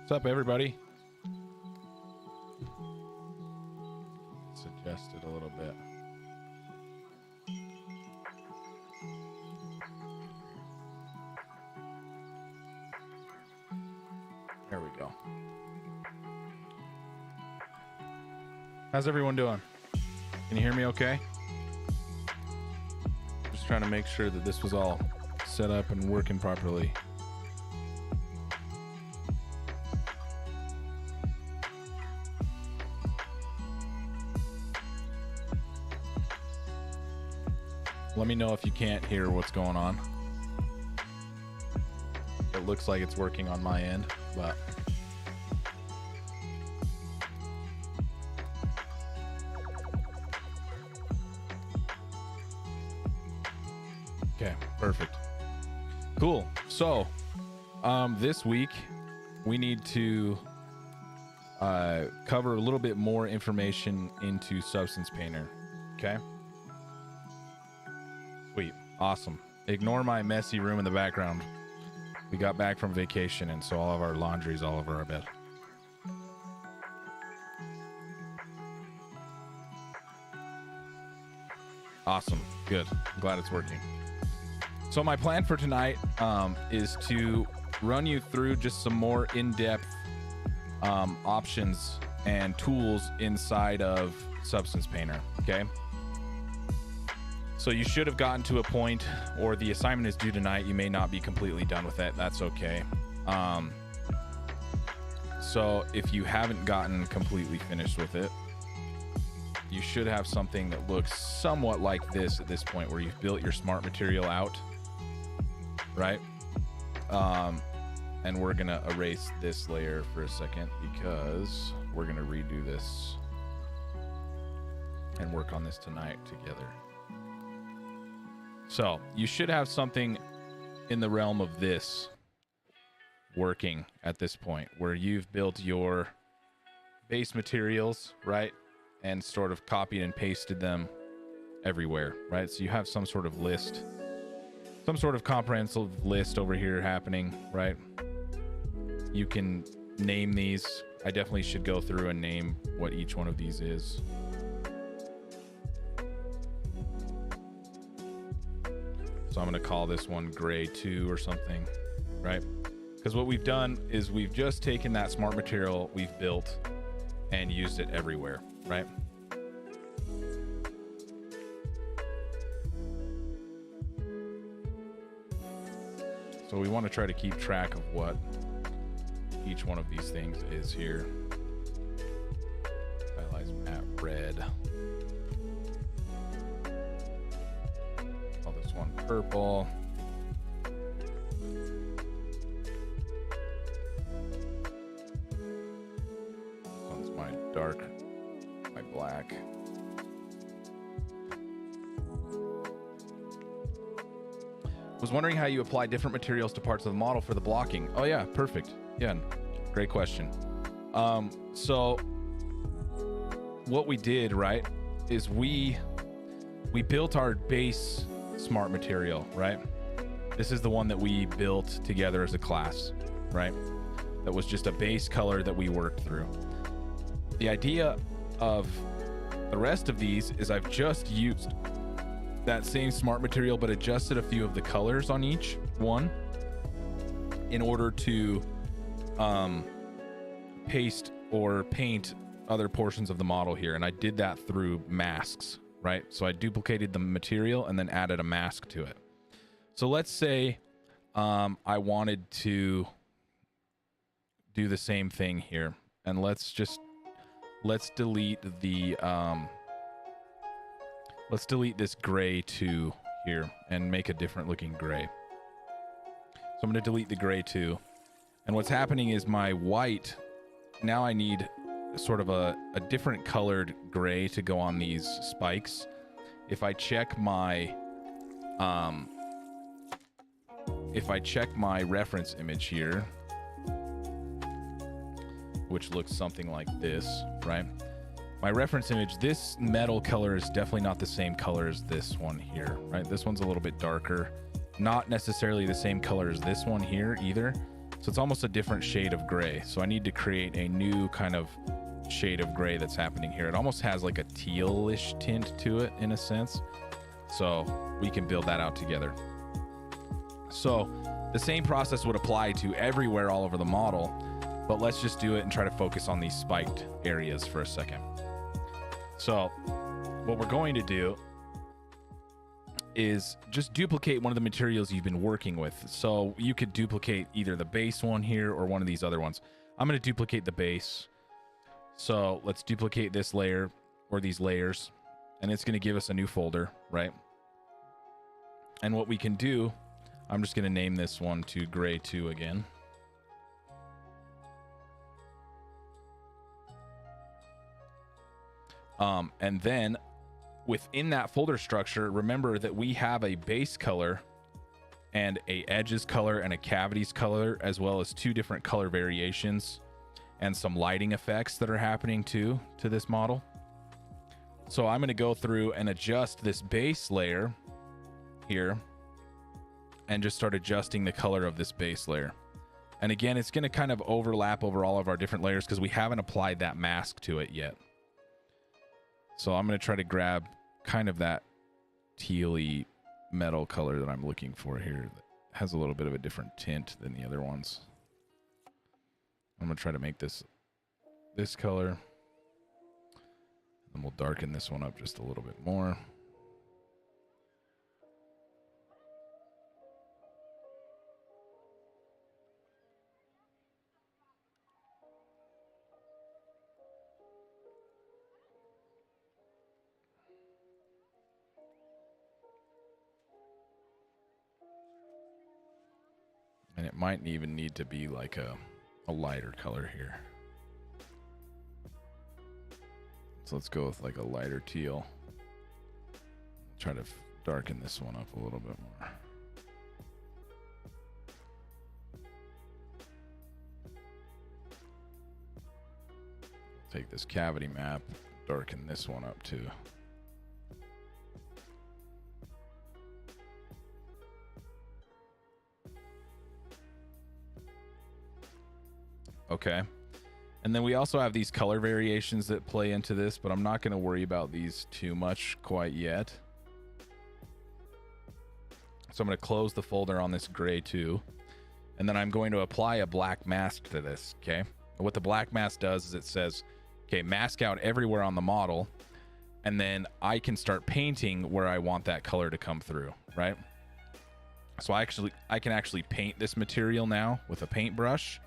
What's up, everybody? Let's adjust it a little bit. There we go. How's everyone doing? Can you hear me okay? Just trying to make sure that this was all set up and working properly. Let me know if you can't hear what's going on. It looks like it's working on my end, but okay, perfect. Cool. So, this week we need to cover a little bit more information into Substance Painter. Okay. Sweet. Awesome. Ignore my messy room in the background. We got back from vacation, and so all of our laundry's all over our bed. Awesome. Good. I'm glad it's working. So my plan for tonight is to run you through just some more in-depth options and tools inside of Substance Painter. Okay. So you should have gotten to a point, or the assignment is due tonight. You may not be completely done with it. That's okay. So if you haven't gotten completely finished with it, you should have something that looks somewhat like this at this point, where you've built your smart material out, right? And we're gonna erase this layer for a second because we're gonna redo this and work on this tonight together. So you should have something in the realm of this working at this point, where you've built your base materials, right? And sort of copied and pasted them everywhere, right? So you have some sort of list, some sort of comprehensive list over here happening, right? You can name these. I definitely should go through and name what each one of these is. So I'm going to call this one gray 2 or something, right? Because what we've done is we've just taken that smart material we've built and used it everywhere, right? So we want to try to keep track of what each one of these things is here. Stylize matte red. One purple. This one's my dark, my black. Was wondering how you apply different materials to parts of the model for the blocking. Oh yeah, perfect. Yeah, great question. So what we did, right, is we built our base smart material, right? This is the one that we built together as a class, right? That was just a base color that we worked through. The idea of the rest of these is I've just used that same smart material but adjusted a few of the colors on each one in order to paste or paint other portions of the model here. And I did that through masks, right? So I duplicated the material and then added a mask to it. So let's say I wanted to do the same thing here, and let's delete the let's delete this gray 2 here and make a different looking gray. So I'm going to delete the gray 2, and what's happening is my white, now I need sort of a different colored gray to go on these spikes. If I check my if I check my reference image here, which looks something like this, right? My reference image, this metal color is definitely not the same color as this one here, right? This one's a little bit darker, not necessarily the same color as this one here either. So it's almost a different shade of gray. So I need to create a new kind of shade of gray that's happening here. It almost has like a tealish tint to it in a sense. So we can build that out together. So the same process would apply to everywhere all over the model, but let's just do it and try to focus on these spiked areas for a second. So what we're going to do is just duplicate one of the materials you've been working with. So you could duplicate either the base one here or one of these other ones. I'm going to duplicate the base. So let's duplicate this layer or these layers, and it's going to give us a new folder, right? And what we can do, I'm just going to name this one to gray 2 again. And then within that folder structure, remember that we have a base color and a edges color and a cavities color, as well as 2 different color variations and some lighting effects that are happening to this model. So I'm going to go through and adjust this base layer here and just start adjusting the color of this base layer. And again, it's going to kind of overlap over all of our different layers because we haven't applied that mask to it yet. So I'm going to try to grab kind of that tealy metal color that I'm looking for here that has a little bit of a different tint than the other ones. I'm going to try to make this color. And we'll darken this one up just a little bit more. And it might even need to be like a lighter color here. So let's go with like a lighter teal. Try to darken this one up a little bit more. Take this cavity map, darken this one up too. Okay. And then we also have these color variations that play into this, but I'm not going to worry about these too much quite yet. So I'm going to close the folder on this gray 2. And then I'm going to apply a black mask to this, okay? And what the black mask does is it says, okay, mask out everywhere on the model, and then I can start painting where I want that color to come through, right? So I can actually paint this material now with a paintbrush,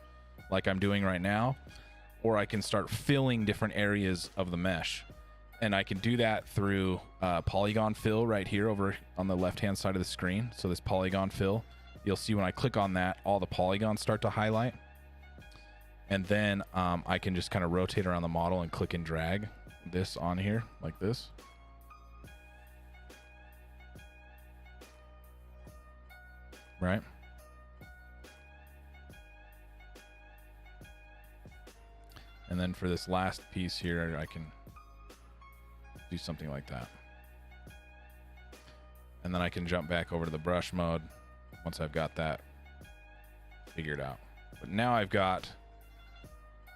like I'm doing right now, or I can start filling different areas of the mesh. And I can do that through polygon fill right here over on the left-hand side of the screen. So this polygon fill, you'll see when I click on that, all the polygons start to highlight. And then I can just kind of rotate around the model and click and drag this on here like this. Right? And then for this last piece here, I can do something like that. And then I can jump back over to the brush mode once I've got that figured out. But now I've got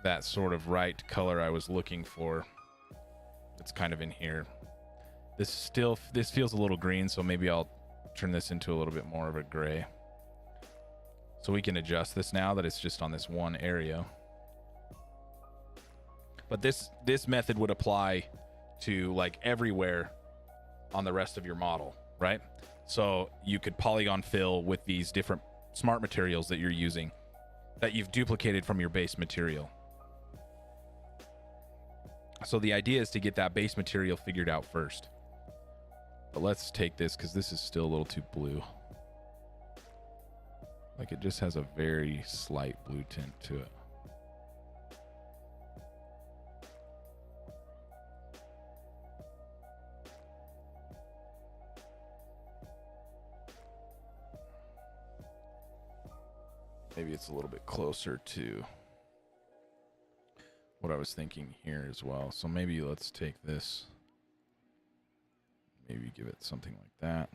that sort of right color I was looking for. It's kind of in here. This feels a little green, so maybe I'll turn this into a little bit more of a gray. So we can adjust this now that it's just on this one area. But this method would apply to like everywhere on the rest of your model, right? So you could polygon fill with these different smart materials that you're using that you've duplicated from your base material. So the idea is to get that base material figured out first. But let's take this because this is still a little too blue. Like it just has a very slight blue tint to it. maybe it's a little bit closer to what I was thinking here as well. So maybe let's take this, maybe give it something like that.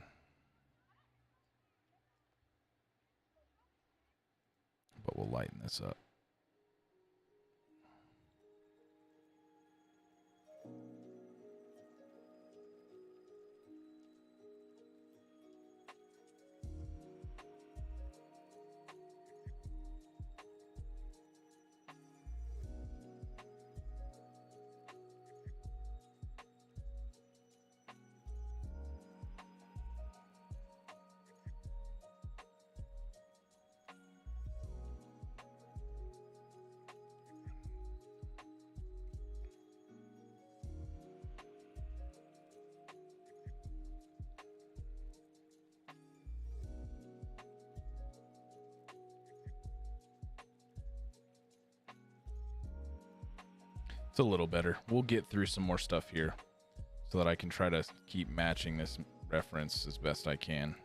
But we'll lighten this up. It's a little better. We'll get through some more stuff here so that I can try to keep matching this reference as best I can.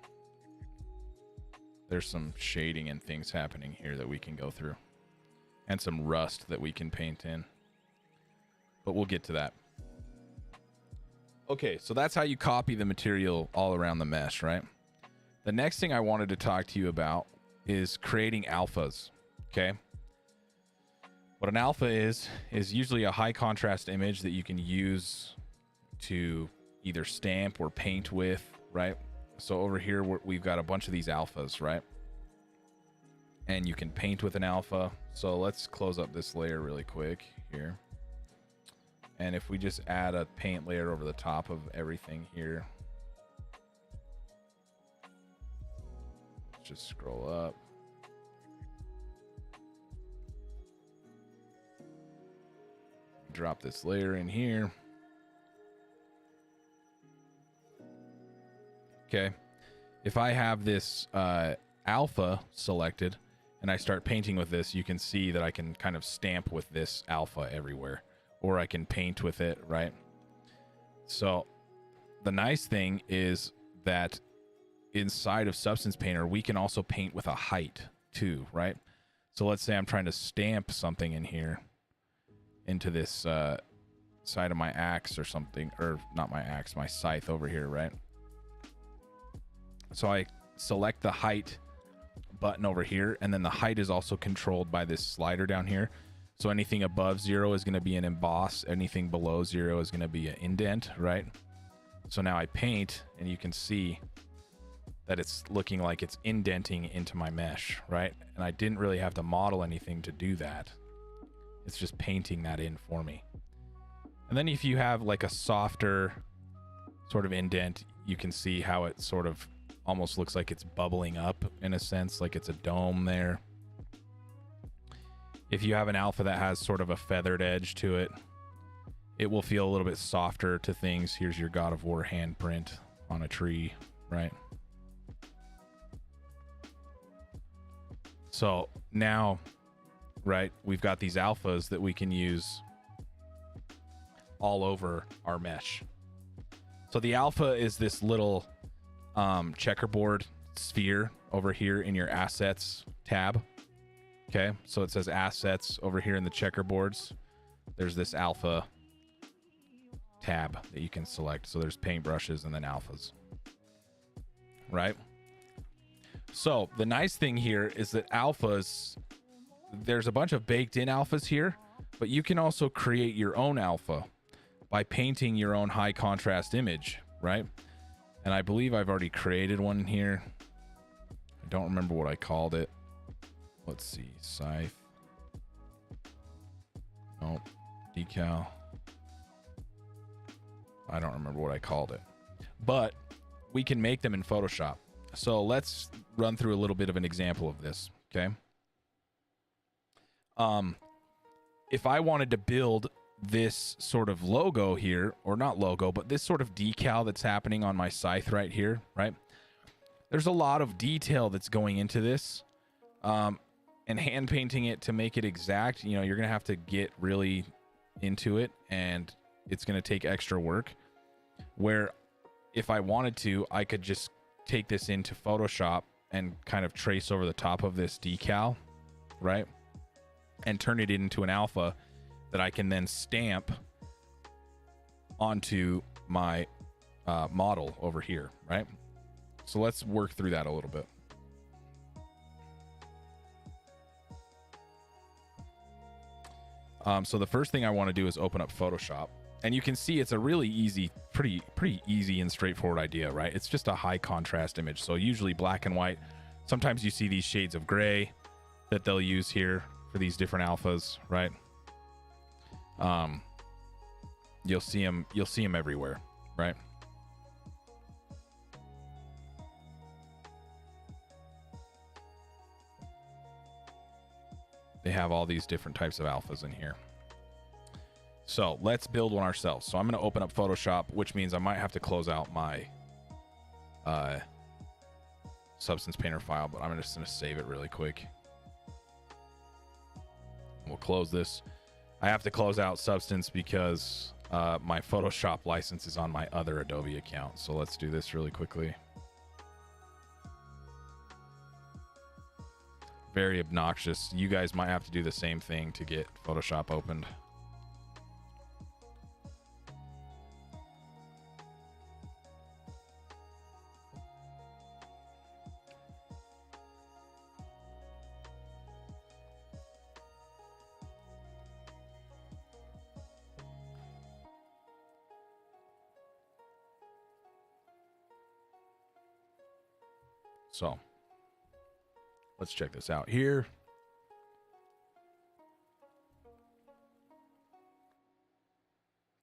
There's some shading and things happening here that we can go through, and some rust that we can paint in, but we'll get to that. Okay, so that's how you copy the material all around the mesh, right? The next thing I wanted to talk to you about is creating alphas, okay? What an alpha is usually a high contrast image that you can use to either stamp or paint with, right? So over here, we've got a bunch of these alphas, right? And you can paint with an alpha. So let's close up this layer really quick here. And if we just add a paint layer over the top of everything here, let's just scroll up. Drop this layer in here. Okay. If I have this alpha selected and I start painting with this, you can see that I can kind of stamp with this alpha everywhere, or I can paint with it, right? So the nice thing is that inside of Substance Painter, we can also paint with a height too, right? So let's say I'm trying to stamp something in here into this side of my axe or something, or not my axe, my scythe over here, right? So I select the height button over here, and then the height is also controlled by this slider down here. So anything above 0 is going to be an emboss, anything below 0 is going to be an indent, right? So now I paint, and you can see that it's looking like it's indenting into my mesh, right? And I didn't really have to model anything to do that. It's just painting that in for me. And then if you have like a softer sort of indent, you can see how it sort of almost looks like it's bubbling up in a sense, like it's a dome there. If you have an alpha that has sort of a feathered edge to it, it will feel a little bit softer to things. Here's your God of War handprint on a tree, right? So now, right, we've got these alphas that we can use all over our mesh. So the alpha is this little checkerboard sphere over here in your assets tab. Okay, so it says assets over here in the checkerboards. There's this alpha tab that you can select. So there's paintbrushes and then alphas, right? So the nice thing here is that alphas, there's a bunch of baked in alphas here, but you can also create your own alpha by painting your own high contrast image, right? And I believe I've already created one here. I don't remember what I called it. Let's see, scythe. Nope, decal. I don't remember what I called it, but we can make them in Photoshop. So let's run through a little bit of an example of this, okay? If I wanted to build this sort of logo here, or not logo, but this sort of decal that's happening on my scythe right here, right? There's a lot of detail that's going into this, and hand painting it to make it exact, you know, you're gonna have to get really into it, and it's gonna take extra work. Where if I wanted to, I could just take this into Photoshop and kind of trace over the top of this decal, right? And turn it into an alpha that I can then stamp onto my model over here, right? So let's work through that a little bit. So the first thing I want to do is open up Photoshop, and you can see it's a really easy, pretty easy and straightforward idea, right? It's just a high contrast image. So usually black and white. Sometimes you see these shades of gray that they'll use here for these different alphas, right? You'll see them everywhere, right? They have all these different types of alphas in here. So let's build one ourselves. So I'm going to open up Photoshop, which means I might have to close out my Substance Painter file, but I'm just going to save it really quick. We'll close this. I have to close out Substance because my Photoshop license is on my other Adobe account. So let's do this really quickly. Very obnoxious. You guys might have to do the same thing to get Photoshop opened. So let's check this out here.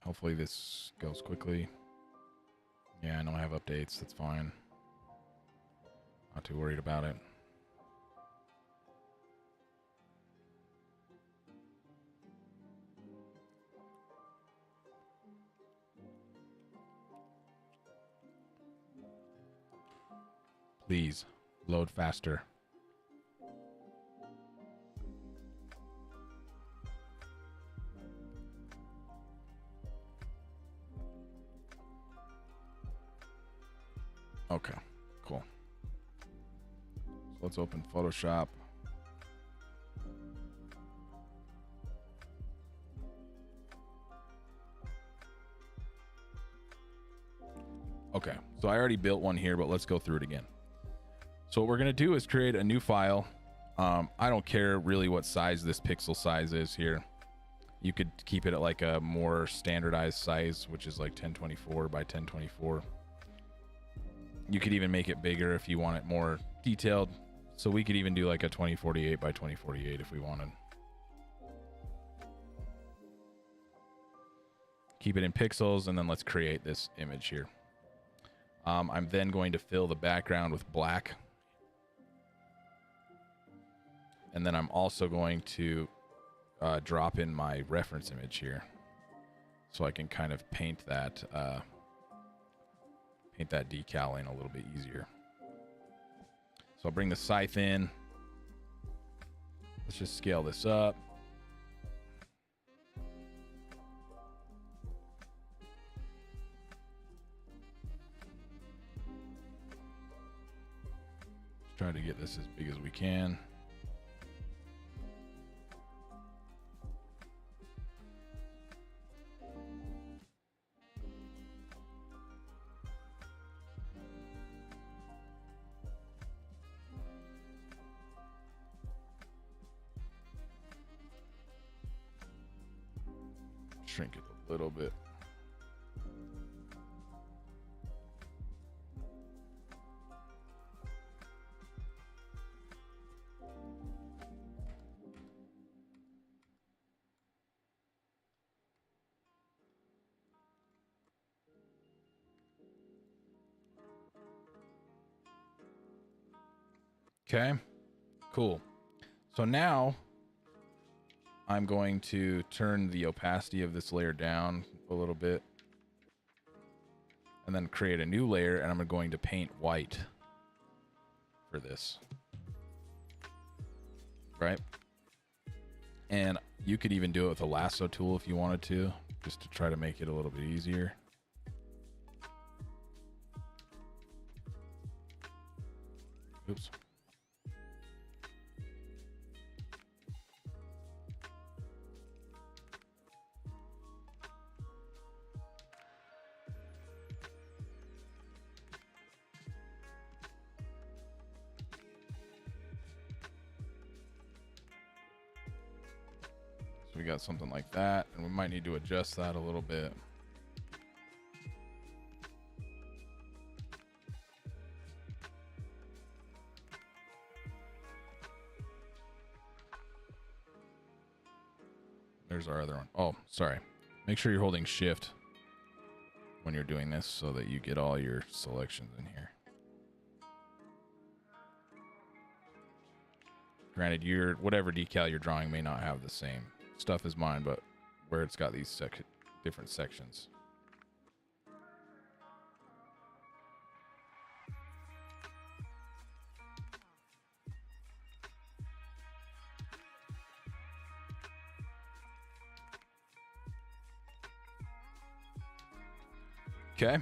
Hopefully this goes quickly. Yeah, I know I have updates. That's fine. Not too worried about it. Please load faster. Okay, cool. So let's open Photoshop. Okay, so I already built one here, but let's go through it again. So what we're going to do is create a new file. I don't care really what size this pixel size is here. You could keep it at like a more standardized size, which is like 1024 by 1024. You could even make it bigger if you want it more detailed. So we could even do like a 2048 by 2048 if we wanted. Keep it in pixels, and then let's create this image here. I'm then going to fill the background with black. And then I'm also going to drop in my reference image here, so I can kind of paint that decal in a little bit easier. So I'll bring the scythe in. Let's just scale this up. Let's try to get this as big as we can. Shrink it a little bit. Okay, cool. So now I'm going to turn the opacity of this layer down a little bit, and then create a new layer, and I'm going to paint white for this. Right? And you could even do it with a lasso tool if you wanted to, just to try to make it a little bit easier. Oops. So we got something like that, and we might need to adjust that a little bit. There's our other one. Oh, sorry. Make sure you're holding shift when you're doing this so that you get all your selections in here. Granted, your whatever decal you're drawing may not have the same stuff as mine, but where it's got these different sections. Okay.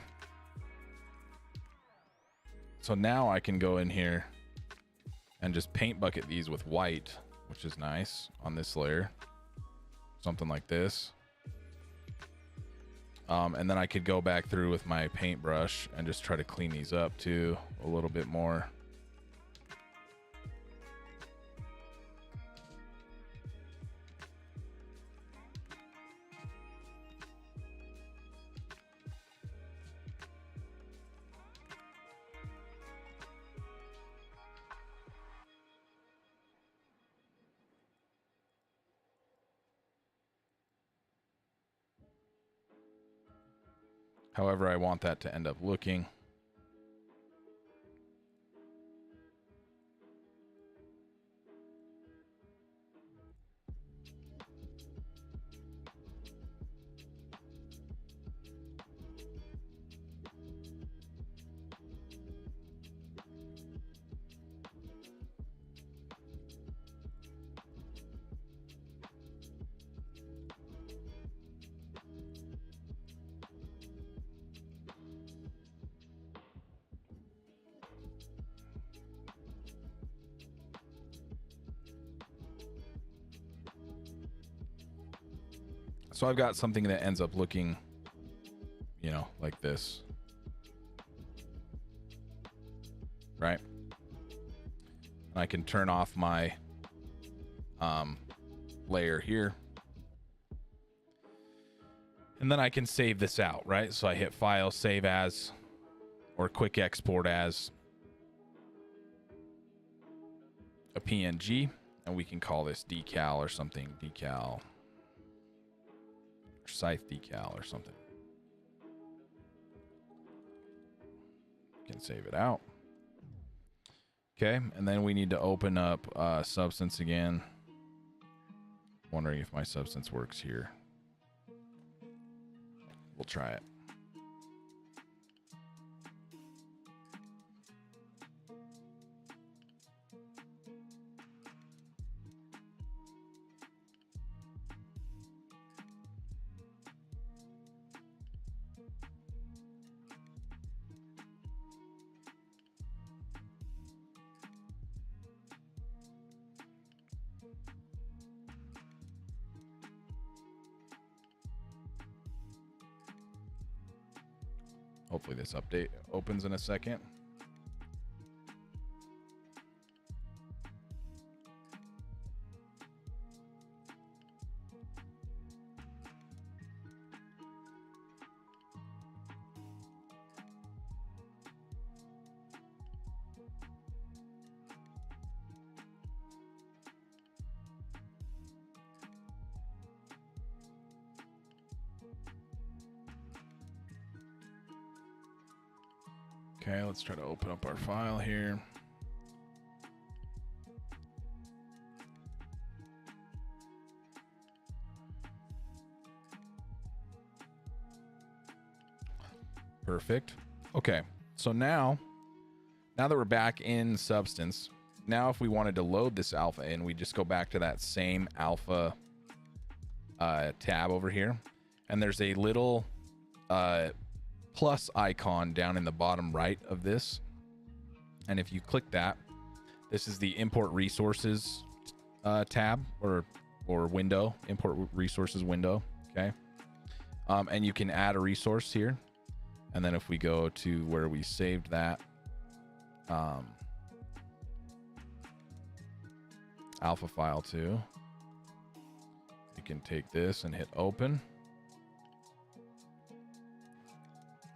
So now I can go in here and just paint bucket these with white, which is nice on this layer. Something like this. And then I could go back through with my paintbrush and just try to clean these up too a little bit more. However I want that to end up looking. So I've got something that ends up looking, you know, like this. Right? And I can turn off my layer here. And then I can save this out, right? So I hit File, Save As, or Quick Export As a PNG. And we can call this decal or something. Decal. Scythe decal or something. Can save it out. Okay, and then we need to open up Substance again. Wondering if my Substance works here. We'll try it. Hopefully this update opens in a second. Okay, let's try to open up our file here. Perfect. Okay, so now that we're back in Substance, now if we wanted to load this alpha in, we just go back to that same alpha tab over here, and there's a little plus icon down in the bottom right of this, and if you click that, this is the import resources tab or window, import resources window. Okay, and you can add a resource here, and then if we go to where we saved that alpha file to, you can take this and hit open.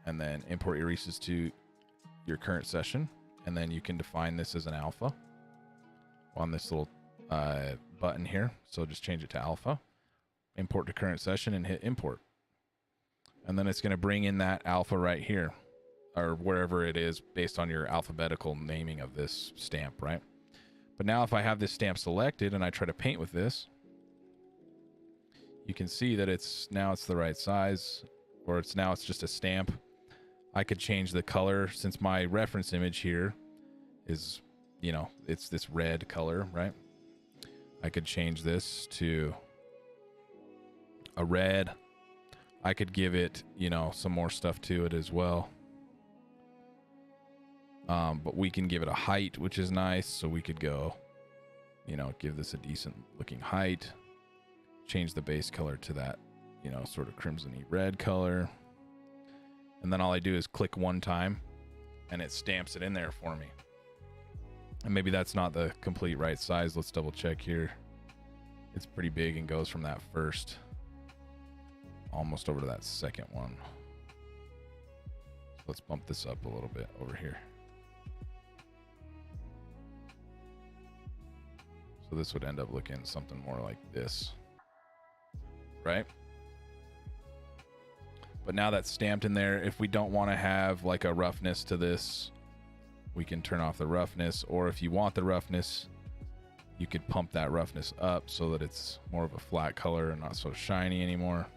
And then import erases to your current session. And then you can define this as an alpha on this little button here. So just change it to alpha. Import to current session and hit import. And then it's going to bring in that alpha right here, or wherever it is based on your alphabetical naming of this stamp, right? But now if I have this stamp selected and I try to paint with this, you can see that it's the right size, or it's just a stamp. I could change the color since my reference image here is, you know, it's this red color, right? I could change this to a red. I could give it, you know, some more stuff to it as well. But we can give it a height, which is nice. So we could go, you know, give this a decent looking height, change the base color to that, you know, sort of crimson-y red color. And then all I do is click one time and it stamps it in there for me. And maybe that's not the complete right size. Let's double check here. It's pretty big and goes from that first almost over to that second one. So let's bump this up a little bit over here. So this would end up looking something more like this, right? But now that's stamped in there. If we don't want to have like a roughness to this, we can turn off the roughness. Or if you want the roughness, you could pump that roughness up so that it's more of a flat color and not so shiny anymore.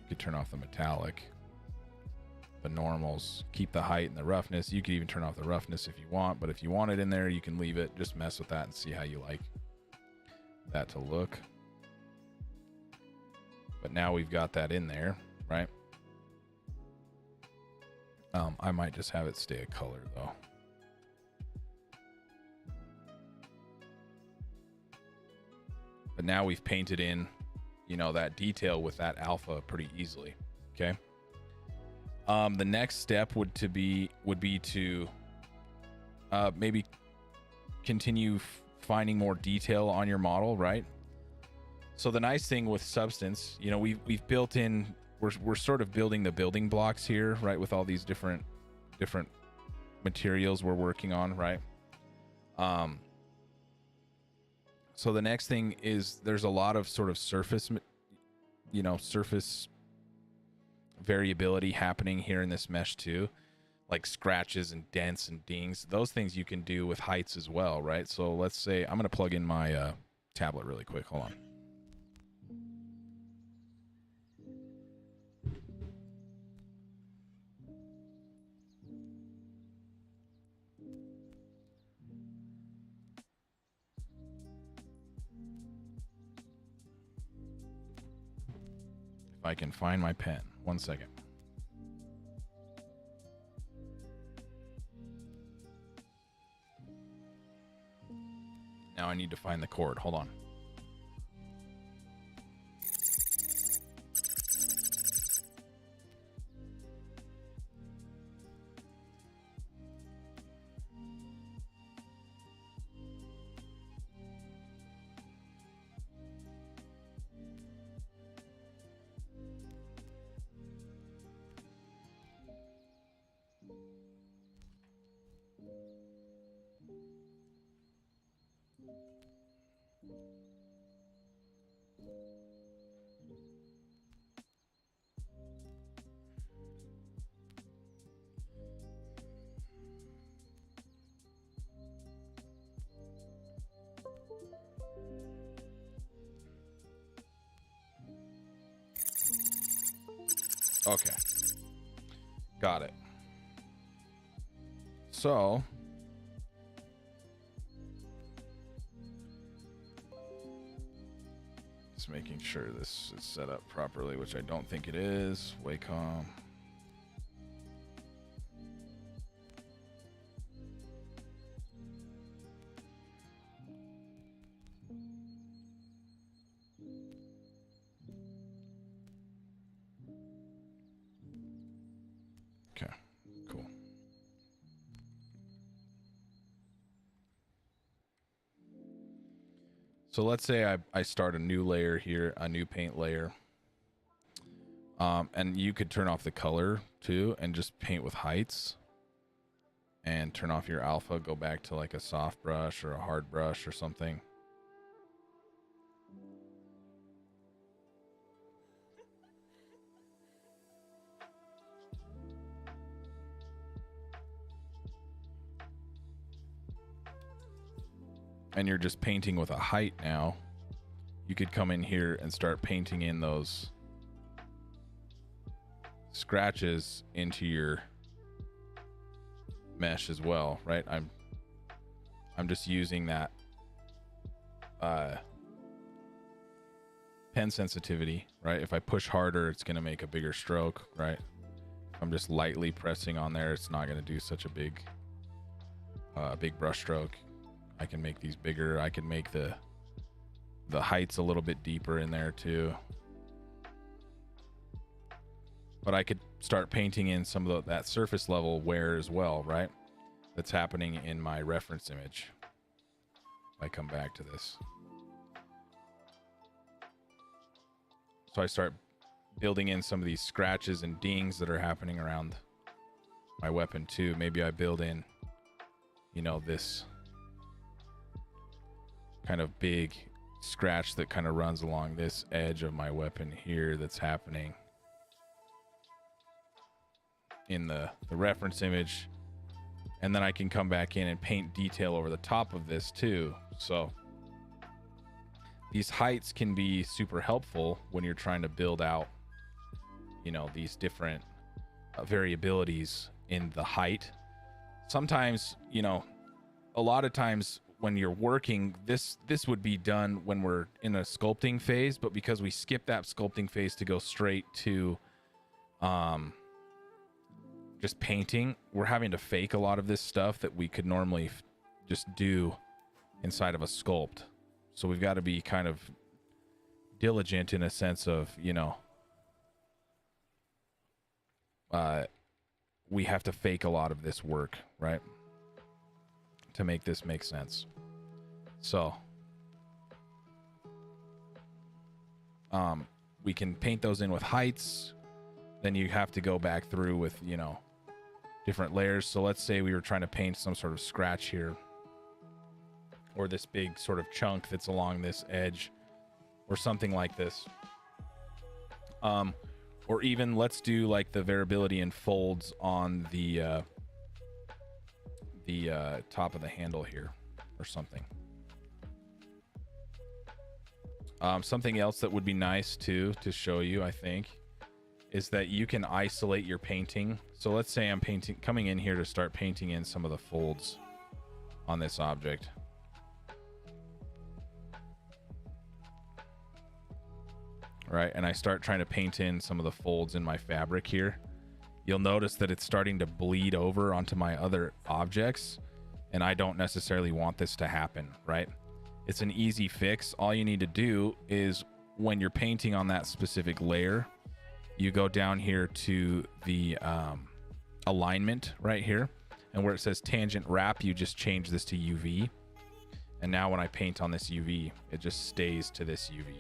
You could turn off the metallic, the normals, keep the height and the roughness. You could even turn off the roughness if you want, but if you want it in there, you can leave it. Just mess with that and see how you like that to look. But now we've got that in there, right? I might just have it stay a color though. But now we've painted in, you know, that detail with that alpha pretty easily. Okay. The next step would be to maybe continue finding more detail on your model, right? So the nice thing with Substance, you know, we've built in, we're sort of building the building blocks here, right? With all these different materials we're working on, right? So the next thing is there's a lot of sort of surface variability happening here in this mesh too, like scratches and dents and dings. Those things you can do with heights as well, right? So let's say I'm going to plug in my tablet really quick. Hold on. If I can find my pen. 1 second. Now I need to find the cord. Hold on. Okay. Got it. So just making sure this is set up properly, which I don't think it is. Wacom. Okay, cool. So let's say I start a new layer here, a new paint layer. And you could turn off the color too and just paint with heights and turn off your alpha, go back to like a soft brush or a hard brush or something. And you're just painting with a height now. You could come in here and start painting in those scratches into your mesh as well, right? I'm just using that pen sensitivity, right? If I push harder, it's going to make a bigger stroke, right? If I'm just lightly pressing on there, it's not going to do such a big brush stroke. I can make these bigger. I can make the heights a little bit deeper in there too. But I could start painting in some of that surface level wear as well, right? That's happening in my reference image. If I come back to this. So I start building in some of these scratches and dings that are happening around my weapon too. Maybe I build in, you know, this kind of big scratch that kind of runs along this edge of my weapon here that's happening in the reference image. And then I can come back in and paint detail over the top of this too. So these heights can be super helpful when you're trying to build out, you know, these different variabilities in the height. Sometimes, you know, a lot of times when you're working, this would be done when we're in a sculpting phase, but because we skip that sculpting phase to go straight to just painting, we're having to fake a lot of this stuff that we could normally just do inside of a sculpt. So we've got to be kind of diligent in a sense of, you know, we have to fake a lot of this work, right, to make this make sense. So we can paint those in with heights. Then you have to go back through with, you know, different layers. So let's say we were trying to paint some sort of scratch here, or this big sort of chunk that's along this edge, or something like this. Or even let's do like the variability in folds on the top of the handle here, or something. Something else that would be nice too to show you, I think, is that you can isolate your painting. So let's say I'm coming in here to start painting in some of the folds on this object. Right, and I start trying to paint in some of the folds in my fabric here. You'll notice that it's starting to bleed over onto my other objects, and I don't necessarily want this to happen, right? It's an easy fix. All you need to do is when you're painting on that specific layer, you go down here to the alignment right here, and where it says tangent wrap, you just change this to UV. And now when I paint on this UV, it just stays to this UV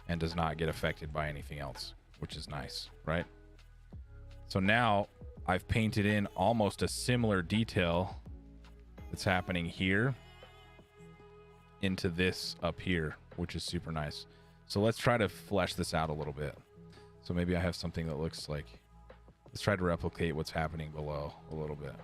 and does not get affected by anything else, which is nice, right? So now I've painted in almost a similar detail that's happening here into this up here, which is super nice. So let's try to flesh this out a little bit. So maybe I have something that looks like, let's try to replicate what's happening below a little bit.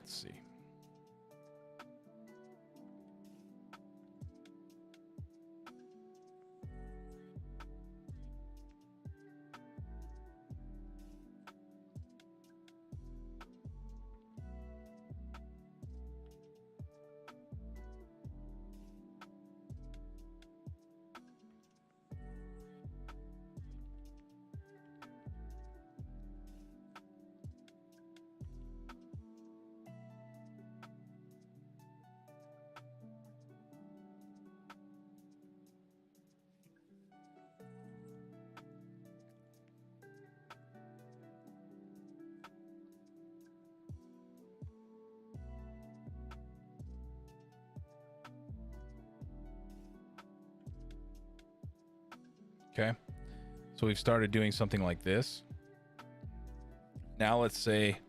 let's see. Okay, so we've started doing something like this. Now let's say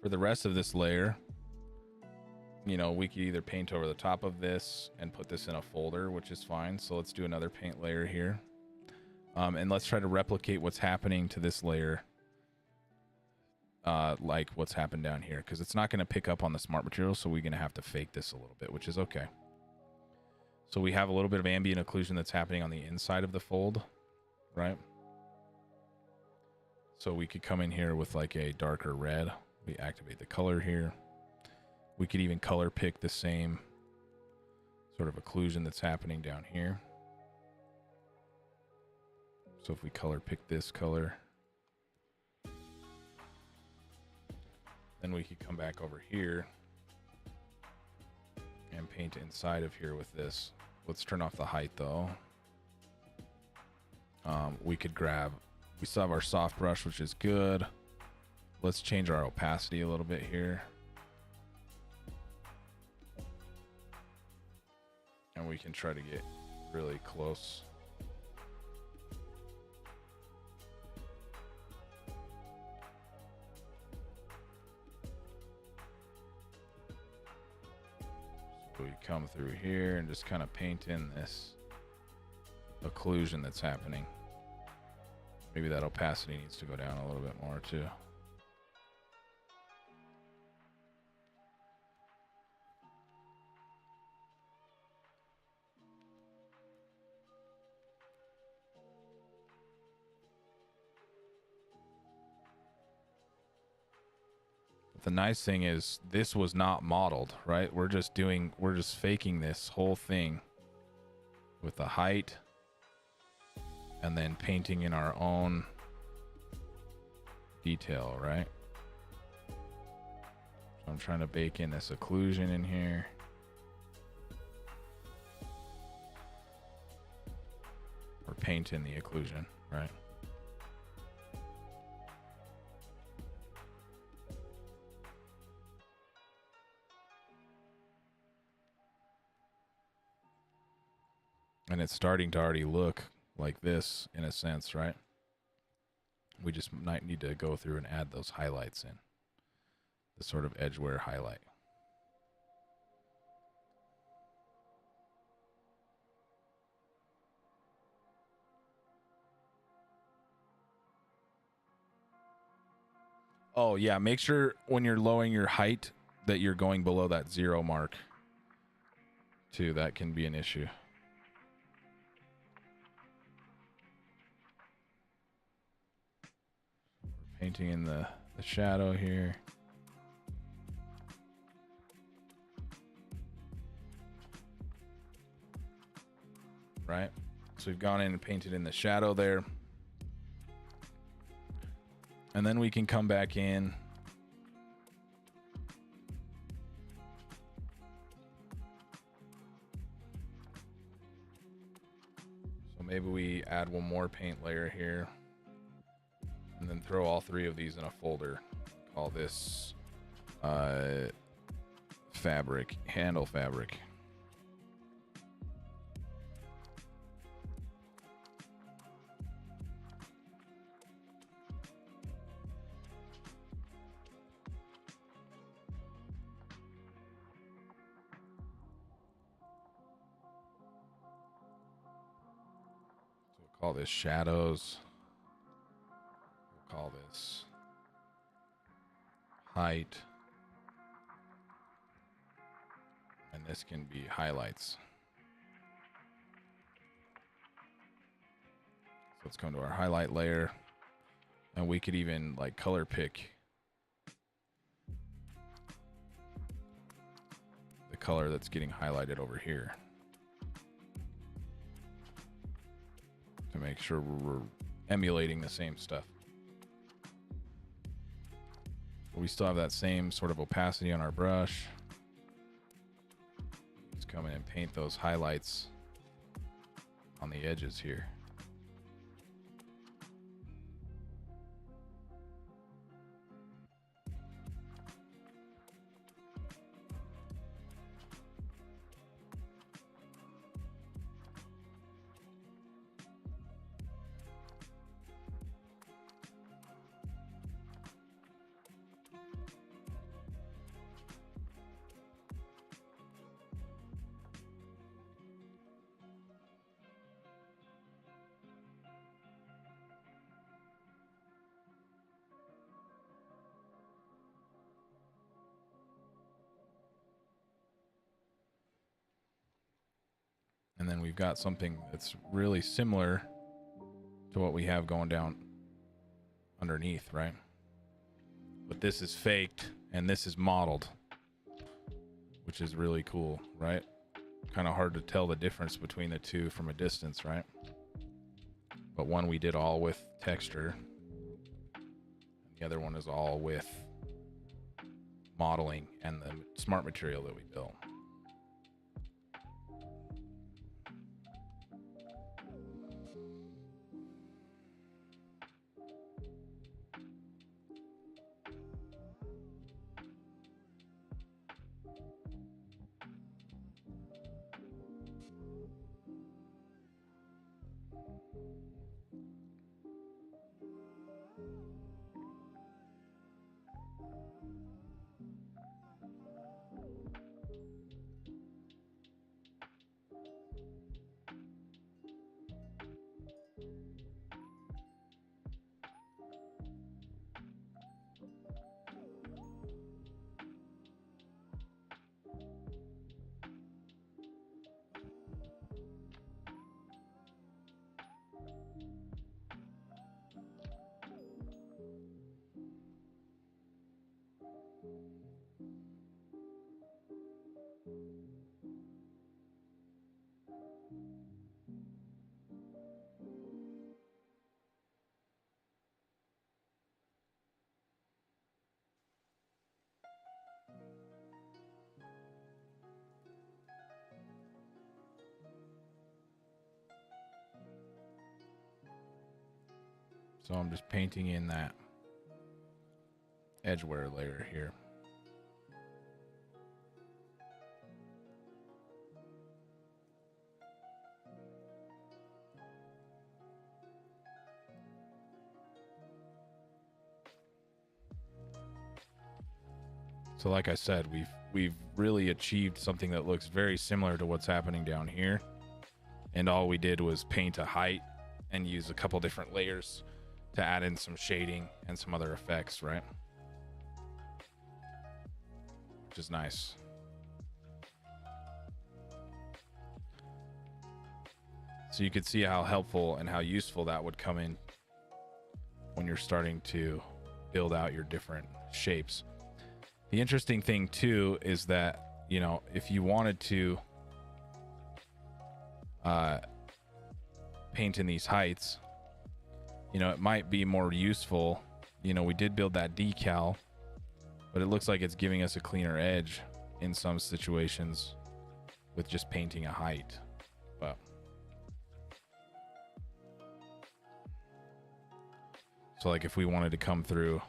for the rest of this layer, you know, we could either paint over the top of this and put this in a folder, which is fine. So let's do another paint layer here. And let's try to replicate what's happening to this layer, like what's happened down here, because it's not going to pick up on the smart material, so we're going to have to fake this a little bit, which is okay. So we have a little bit of ambient occlusion that's happening on the inside of the fold, right? So we could come in here with like a darker red. We activate the color here. We could even color pick the same sort of occlusion that's happening down here. So if we color pick this color, then we could come back over here and paint inside of here with this. Let's turn off the height though. We could grab, we still have our soft brush, which is good. Let's change our opacity a little bit here. And we can try to get really close. So we come through here and just kind of paint in this occlusion that's happening. Maybe that opacity needs to go down a little bit more too. The nice thing is this was not modeled, right? We're just faking this whole thing with the height and then painting in our own detail, right? So I'm trying to bake in this occlusion in here. Or paint in the occlusion, right? And it's starting to already look like this in a sense, right? We just might need to go through and add those highlights in. The sort of edgeware highlight. Oh yeah, make sure when you're lowering your height that you're going below that 0 mark too. That can be an issue. Painting in the shadow here. Right? So we've gone in and painted in the shadow there. And then we can come back in. So maybe we add one more paint layer here. And then throw all 3 of these in a folder. Call this fabric, handle fabric. So we'll call this shadows. Call this height. this can be highlights. So let's come to our highlight layer, and we could even like color pick the color that's getting highlighted over here to make sure we're emulating the same stuff. We still have that same sort of opacity on our brush. Just come in and paint those highlights on the edges here. And then we've got something that's really similar to what we have going down underneath, right? But this is faked and this is modeled, which is really cool, right? Kind of hard to tell the difference between the two from a distance, right? But one we did all with texture, and the other one is all with modeling and the smart material that we built. So I'm just painting in that edgeware layer here. So like I said, we've really achieved something that looks very similar to what's happening down here. And all we did was paint a height and use a couple different layers to add in some shading and some other effects, right? Which is nice. So you could see how helpful and how useful that would come in when you're starting to build out your different shapes. The interesting thing too is that, you know, if you wanted to paint in these heights, you know, it might be more useful. You know, we did build that decal, but it looks like it's giving us a cleaner edge in some situations with just painting a height. But so like if we wanted to come through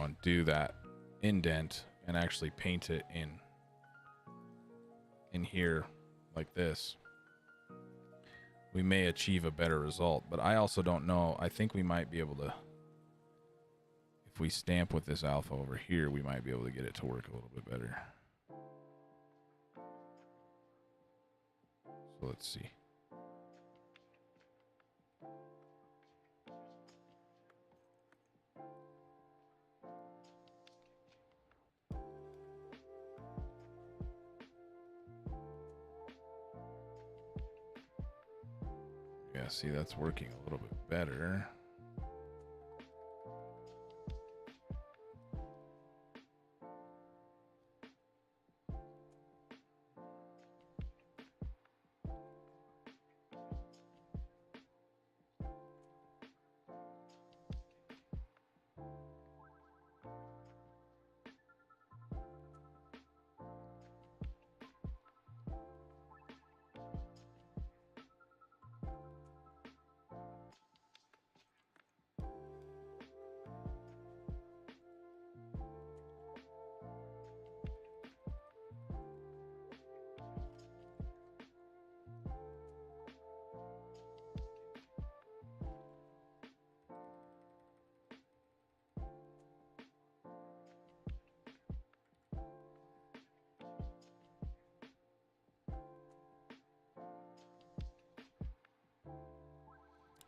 and do that indent and actually paint it in here like this, we may achieve a better result. But I also don't know. I think we might be able to if we stamp with this alpha over here, we might be able to get it to work a little bit better. So let's see. Yeah, see, that's working a little bit better.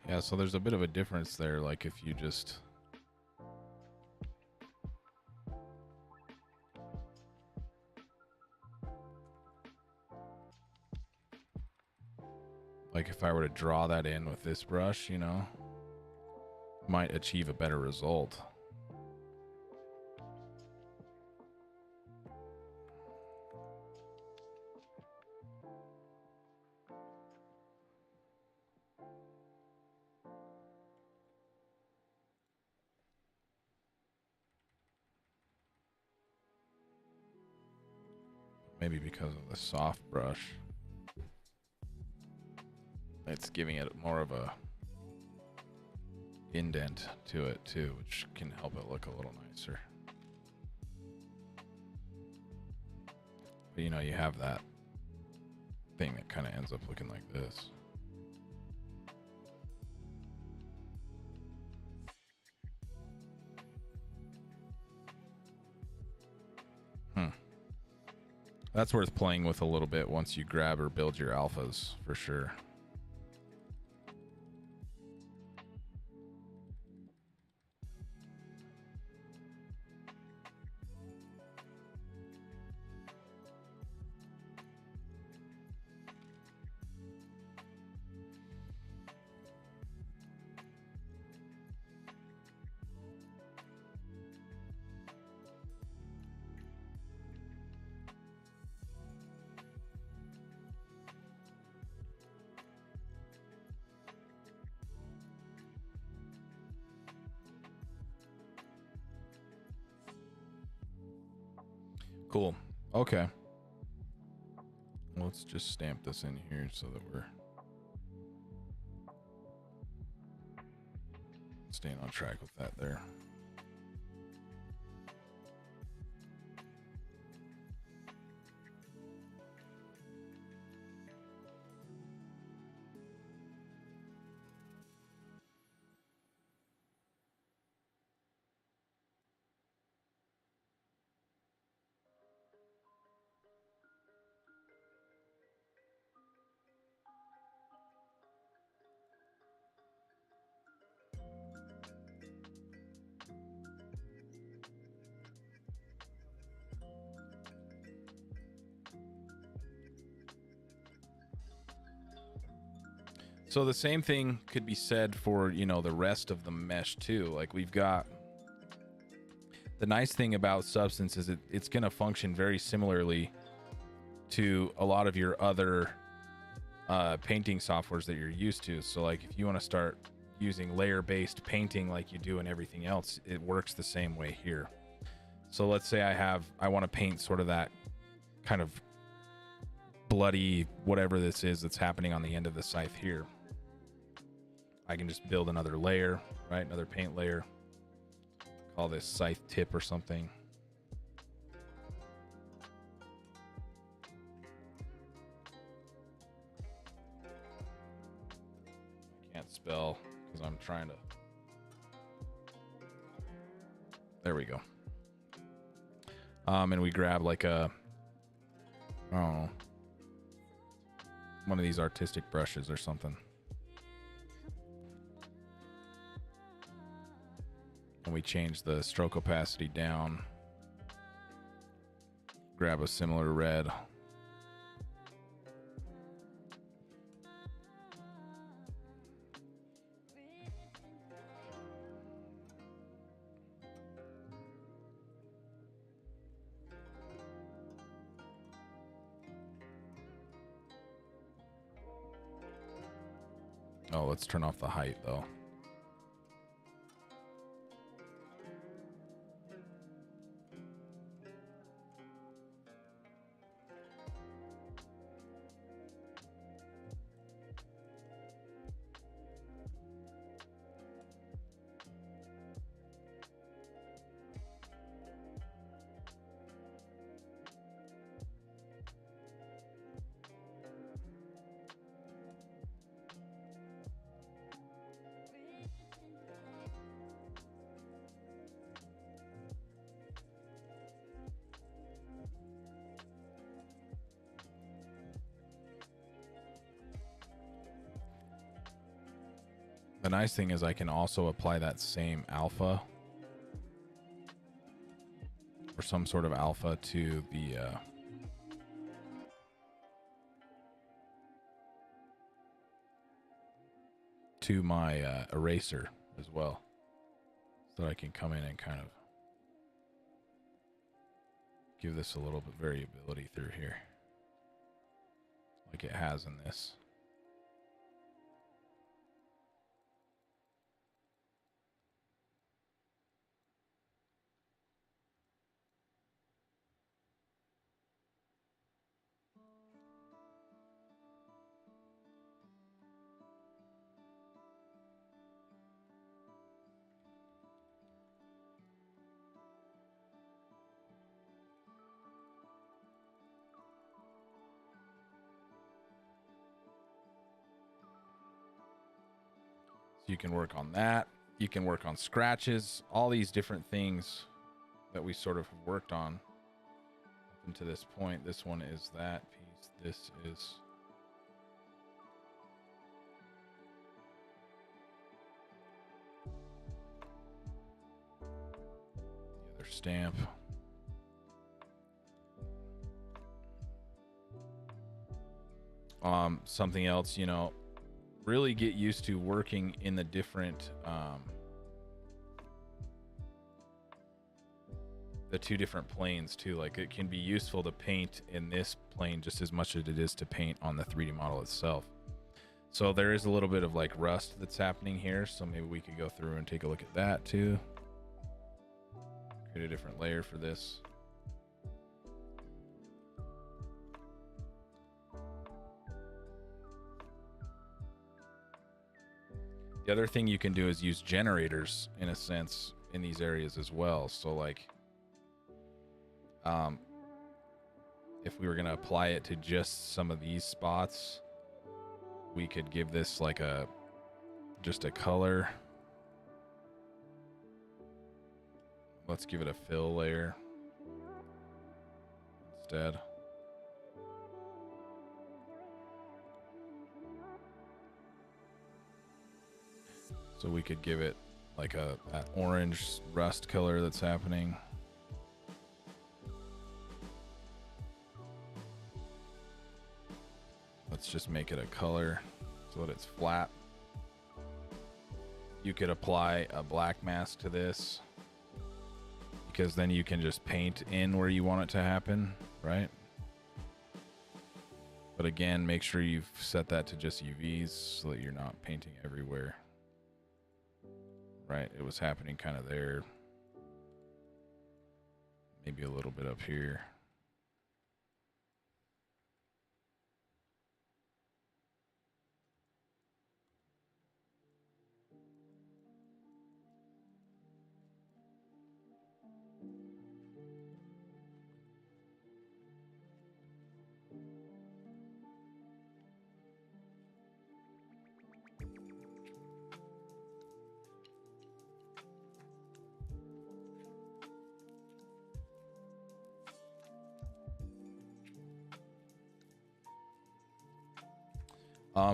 Yeah, so there's a bit of a difference there. Like if you just... Like if I were to draw that in with this brush, you know, might achieve a better result. Maybe because of the soft brush, it's giving it more of a indent to it too, which can help it look a little nicer. But you know, you have that thing that kind of ends up looking like this. That's worth playing with a little bit once you grab or build your alphas, for sure. Cool. Okay. Let's just stamp this in here so that we're staying on track with that there. So the same thing could be said for, you know, the rest of the mesh too. Like we've got, the nice thing about Substance is it's going to function very similarly to a lot of your other painting softwares that you're used to. So like if you want to start using layer-based painting like you do in everything else, it works the same way here. So let's say I want to paint sort of that kind of bloody whatever this is that's happening on the end of the scythe here. I can just build another layer, right? Another paint layer. Call this scythe tip or something. I can't spell because I'm trying to There we go. And we grab like a, I don't know, one of these artistic brushes or something. And we change the stroke opacity down. Grab a similar red. Oh, let's turn off the height though. The nice thing is I can also apply that same alpha or some sort of alpha to the to my eraser as well, so I can come in and kind of give this a little bit of variability through here, like it has in this. You can work on that. You can work on scratches, all these different things that we sort of worked on up until this point. This one is that piece. This is the other stamp. Something else, you know, really get used to working in the different the two different planes too. Like it can be useful to paint in this plane just as much as it is to paint on the 3D model itself. So there is a little bit of like rust that's happening here, so maybe we could go through and take a look at that too. Create a different layer for this. The other thing you can do is use generators in a sense in these areas as well. So like, if we were going to apply it to just some of these spots, we could give this like just a color. Let's give it a fill layer instead. So we could give it like that orange rust color that's happening. Let's just make it a color so that it's flat. You could apply a black mask to this, because then you can just paint in where you want it to happen, right? But again, make sure you've set that to just UVs so that you're not painting everywhere. Right, it was happening kind of there. Maybe a little bit up here.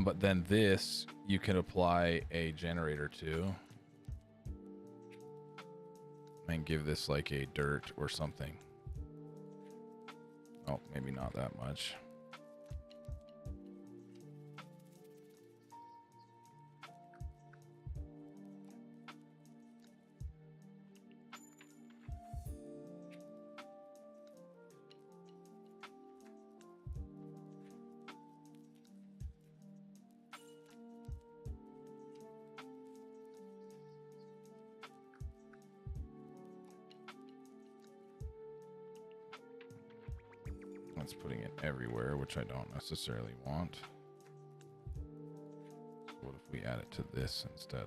But then this, you can apply a generator to. And give this like a dirt or something. Oh, maybe not that much. That's putting it everywhere, which I don't necessarily want. What if we add it to this instead?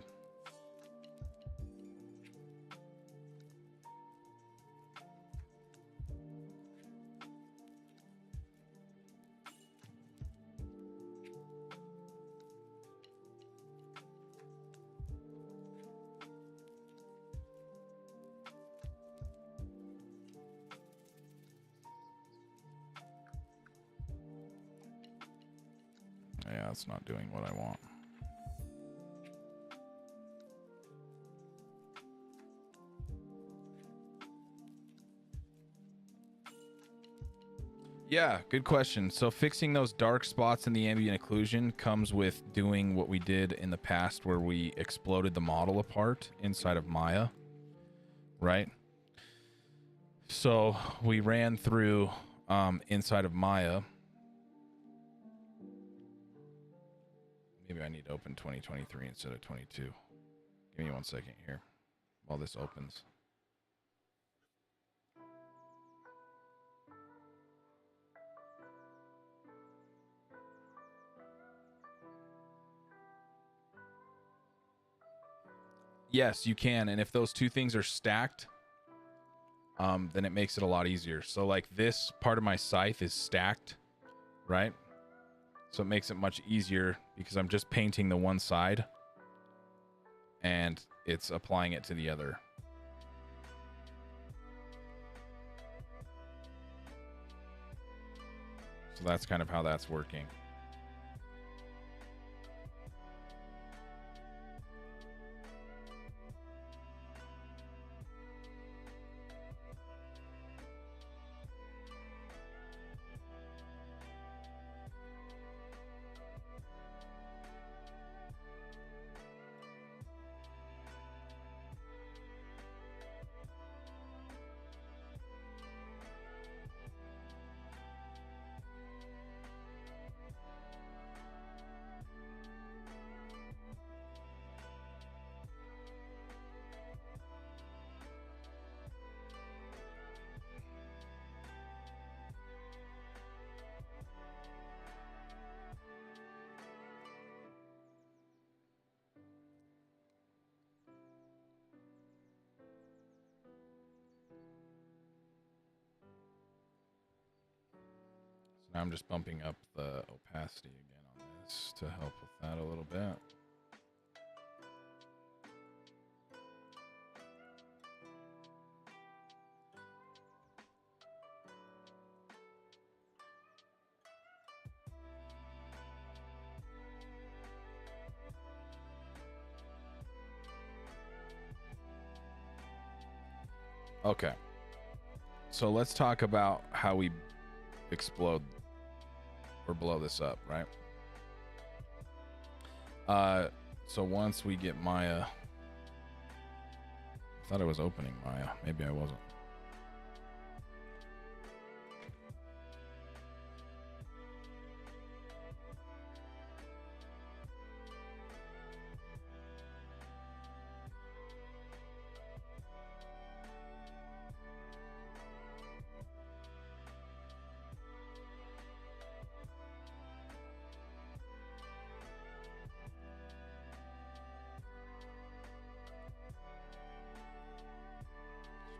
Yeah, it's not doing what I want. Yeah, good question. So fixing those dark spots in the ambient occlusion comes with doing what we did in the past where we exploded the model apart inside of Maya, right? So we ran through inside of Maya. Maybe I need to open 2023 instead of 22. Give me 1 second here while this opens. Yes, you can. And if those two things are stacked, then it makes it a lot easier. So like this part of my scythe is stacked, right? So it makes it much easier because I'm just painting the one side and it's applying it to the other. So that's kind of how that's working. Now I'm just bumping up the opacity again on this to help with that a little bit. Okay. So let's talk about how we explode or blow this up, right? So once we get Maya, I thought I was opening Maya. Maybe I wasn't.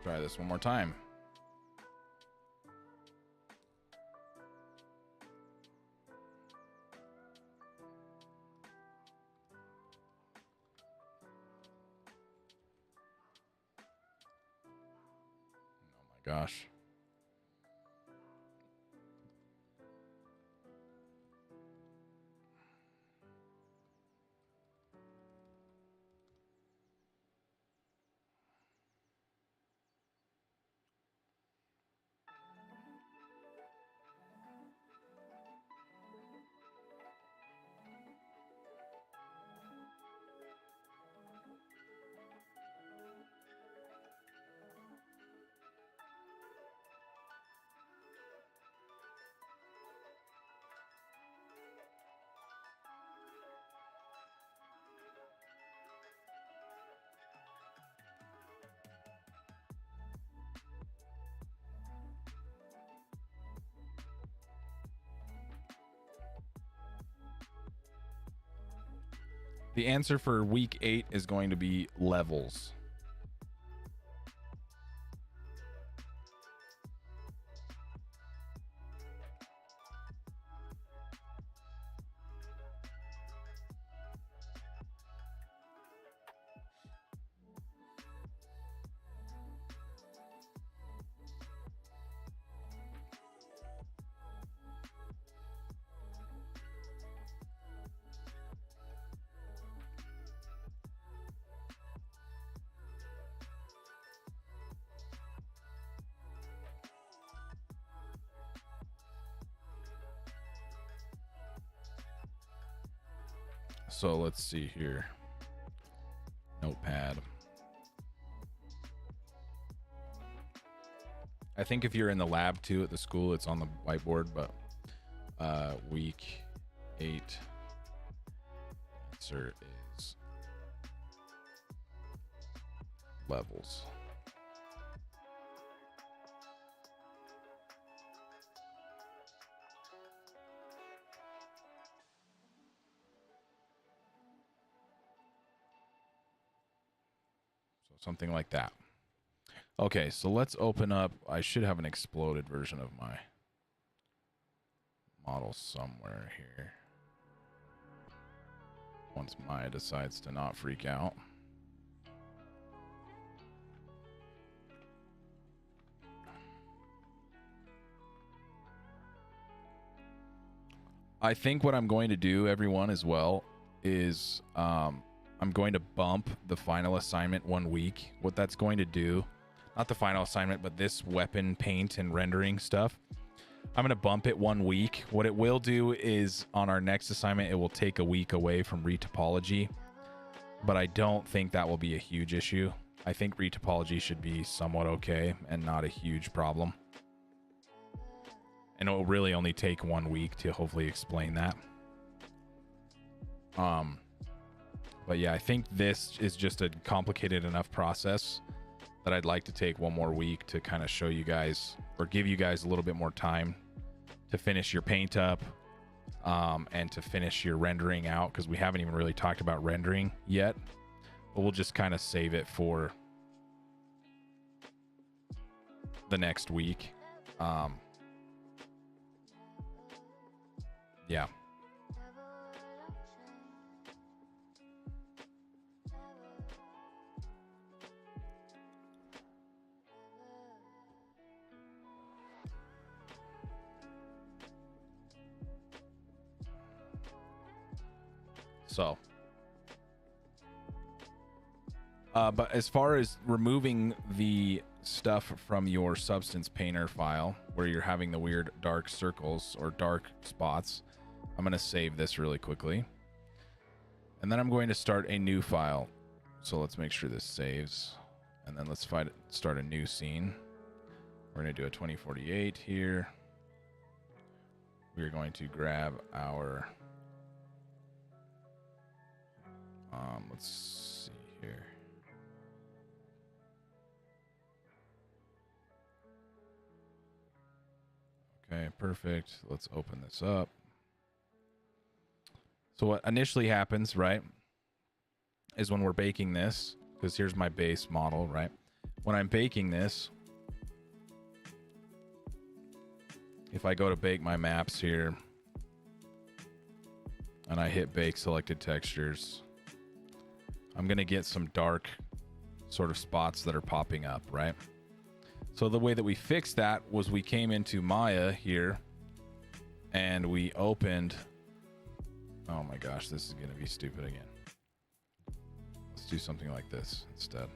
Try this one more time. Oh my gosh. The answer for week 8 is going to be levels. So let's see here. Notepad. I think if you're in the lab too at the school, it's on the whiteboard, but week 8 answer is levels. Something like that. Okay, so let's open up. I should have an exploded version of my model somewhere here. Once Maya decides to not freak out. I think what I'm going to do, everyone, as well, is I'm going to bump the final assignment 1 week. What that's going to do, not the final assignment, but this weapon paint and rendering stuff, I'm going to bump it 1 week. What it will do is on our next assignment, it will take a week away from retopology, but I don't think that will be a huge issue. I think retopology should be somewhat okay and not a huge problem. And it will really only take 1 week to hopefully explain that. But yeah, I think this is just a complicated enough process that I'd like to take 1 more week to kind of show you guys, or give you guys a little bit more time to finish your paint up and to finish your rendering out, because we haven't even really talked about rendering yet, but we'll just kind of save it for the next week. Yeah. So, but as far as removing the stuff from your substance painter file where you're having the weird dark circles or dark spots, I'm going to save this really quickly. And then I'm going to start a new file. So let's make sure this saves. And then let's start a new scene. We're going to do a 2048 here. We're going to grab our... let's see here. Okay, perfect. Let's open this up. So what initially happens, right, is when we're baking this, because here's my base model, right? When I'm baking this, if I go to bake my maps here, and I hit bake selected textures, I'm going to get some dark sort of spots that are popping up, right? So the way that we fixed that was we came into Maya here and we opened... Oh my gosh, this is going to be stupid again. Let's do something like this instead.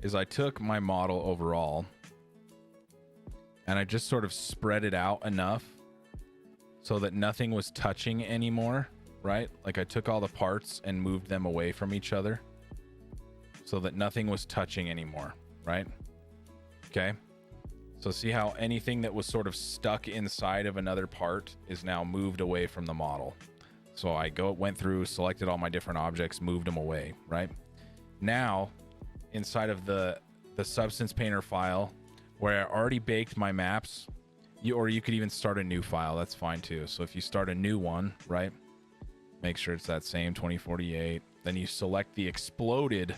Is I took my model overall and I just sort of spread it out enough so that nothing was touching anymore, right? Like I took all the parts and moved them away from each other. so that nothing was touching anymore, right? Okay. So see how anything that was sort of stuck inside of another part is now moved away from the model. So I went through, selected all my different objects, moved them away, right? Now, inside of the Substance Painter file, where I already baked my maps, or you could even start a new file, that's fine too. So if you start a new one, right? Make sure it's that same 2048. Then you select the exploded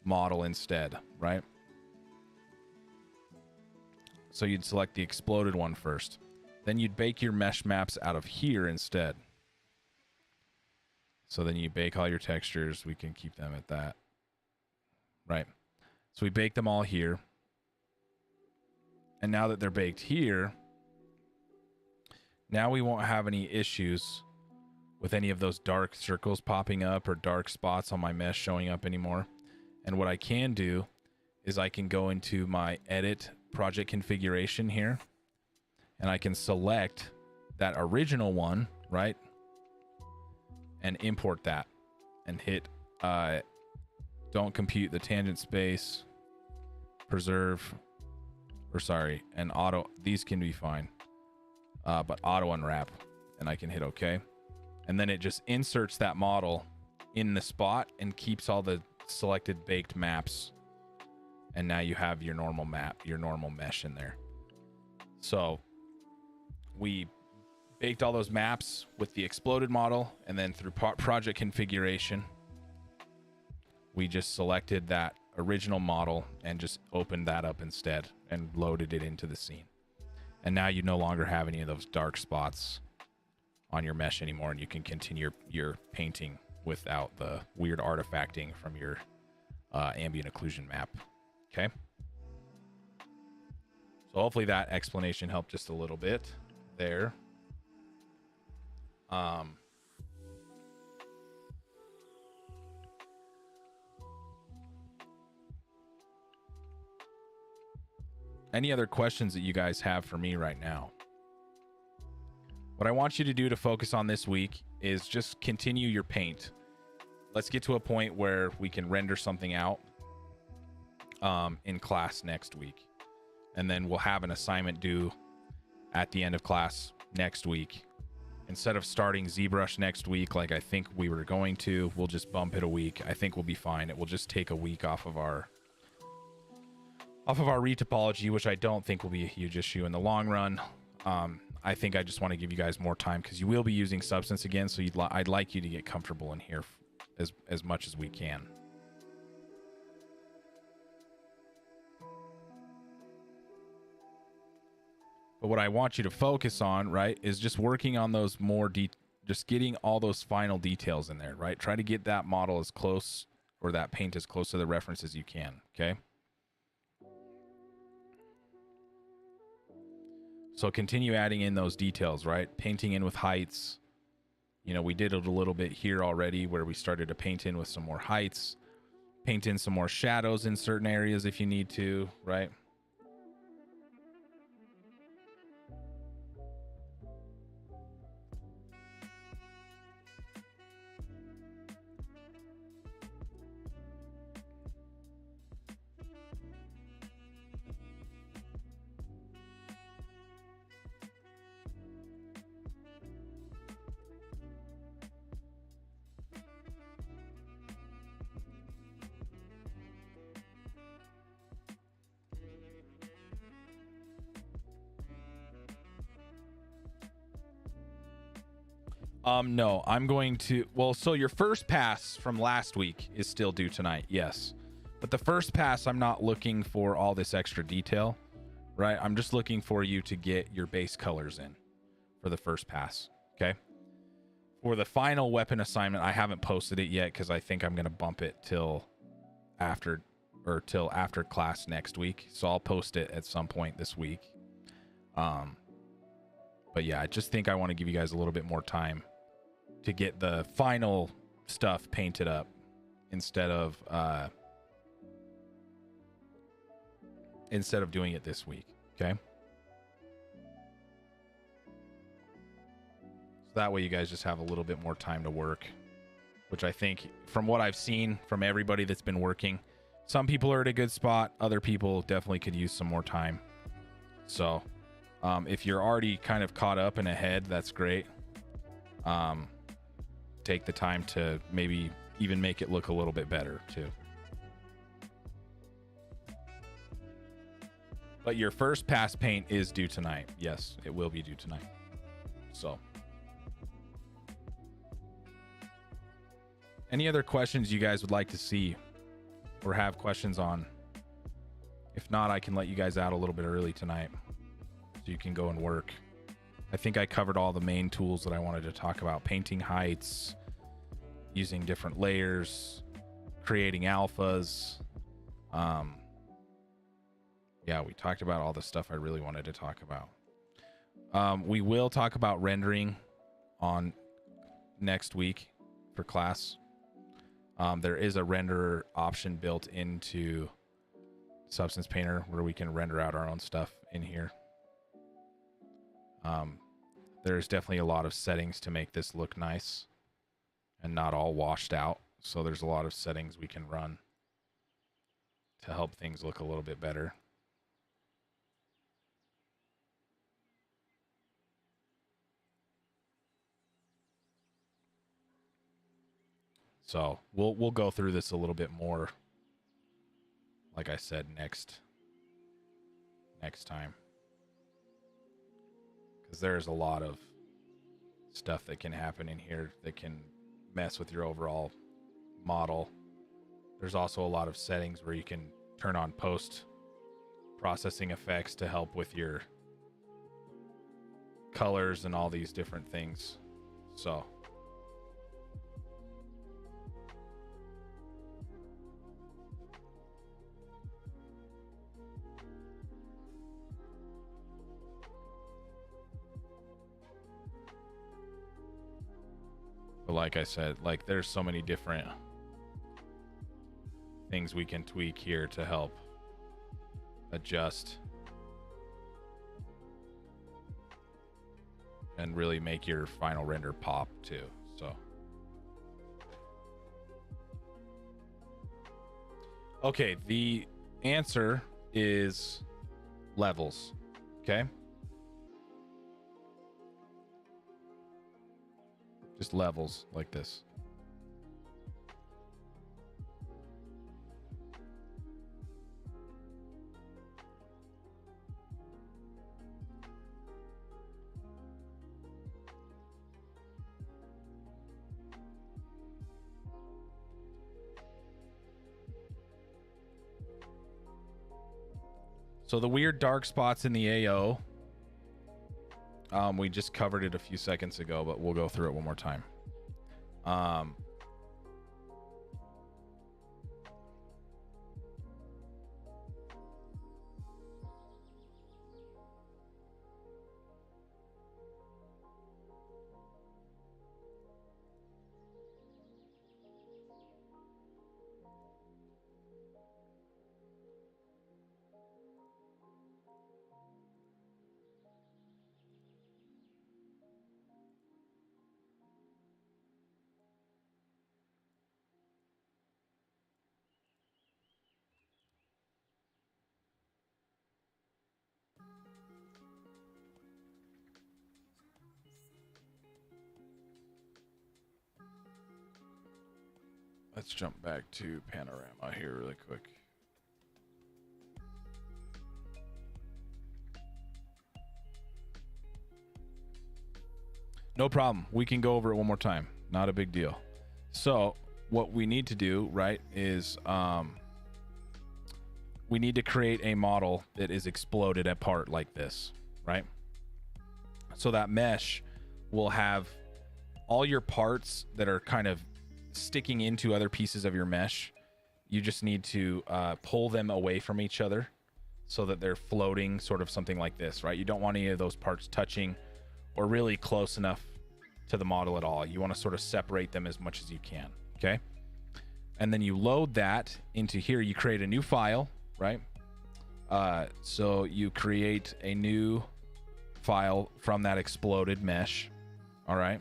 model instead, right? So you'd select the exploded one first. Then you'd bake your mesh maps out of here instead. So then you bake all your textures. We can keep them at that. Right. So we bake them all here. And now that they're baked here, now we won't have any issues with any of those dark circles popping up or dark spots on my mesh showing up anymore. And what I can do is I can go into my edit project configuration here, and I can select that original one, right? And import that and hit don't compute the tangent space, preserve, or sorry, and auto. These can be fine, but auto unwrap, and I can hit OK. And then it just inserts that model in the spot and keeps all the selected baked maps. And now you have your normal map, your normal mesh in there. So we baked all those maps with the exploded model, and then through project configuration, we just selected that original model and just opened that up instead and loaded it into the scene. And now you no longer have any of those dark spots on your mesh anymore, and you can continue your painting without the weird artifacting from your ambient occlusion map. Okay. So hopefully that explanation helped just a little bit there. Any other questions that you guys have for me right now? What I want you to do to focus on this week is just continue your paint. Let's get to a point where we can render something out in class next week. And then we'll have an assignment due at the end of class next week. Instead of starting ZBrush next week, like I think we were going to, we'll just bump it a week. I think we'll be fine. It will just take a week off of our retopology, which I don't think will be a huge issue in the long run. I think I just want to give you guys more time because you will be using Substance again. So I'd like you to get comfortable in here as much as we can. But what I want you to focus on, right, is just working on those just getting all those final details in there, right? Try to get that model as close, or that paint as close to the reference as you can, okay? So continue adding in those details, right? Painting in with heights. You know, we did it a little bit here already where we started to paint in with some more heights. Paint in some more shadows in certain areas if you need to, right? No, I'm going to, well, so your first pass from last week is still due tonight, yes. But the first pass, I'm not looking for all this extra detail, right? I'm just looking for you to get your base colors in for the first pass, okay? For the final weapon assignment, I haven't posted it yet because I think I'm going to bump it till after class next week. So I'll post it at some point this week. But yeah, I just think I want to give you guys a little bit more time to get the final stuff painted up instead of doing it this week, okay? So that way you guys just have a little bit more time to work. which I think from what I've seen from everybody that's been working, some people are at a good spot. Other people definitely could use some more time. So if you're already kind of caught up and ahead, that's great. Take the time to maybe even make it look a little bit better too. But your first pass paint is due tonight. Yes, it will be due tonight. So any other questions you guys would like to see or have questions on? If not, I can let you guys out a little bit early tonight so you can go and work. I think I covered all the main tools that I wanted to talk about. Painting heights, using different layers, creating alphas. Yeah, we talked about all the stuff I really wanted to talk about. We will talk about rendering on next week for class. There is a renderer option built into Substance Painter where we can render out our own stuff in here. There's definitely a lot of settings to make this look nice and not all washed out. So there's a lot of settings we can run to help things look a little bit better. So we'll go through this a little bit more, like I said, next time, because there's a lot of stuff that can happen in here that can mess with your overall model. There's also a lot of settings where you can turn on post processing effects to help with your colors and all these different things. So but like I said, like there's so many different things we can tweak here to help adjust and really make your final render pop too. So okay, the answer is levels. Okay, just levels like this. So the weird dark spots in the AO, we just covered it a few seconds ago, but we'll go through it one more time. Let's jump back to panorama here really quick. No problem. We can go over it one more time. Not a big deal. So what we need to do, right, is we need to create a model that is exploded apart like this, right? So that mesh will have all your parts that are kind of sticking into other pieces of your mesh. You just need to pull them away from each other so that they're floating, sort of something like this, right? You don't want any of those parts touching or really close enough to the model at all. You want to sort of separate them as much as you can, okay? And then you load that into here. You create a new file, right? So you create a new file from that exploded mesh, all right?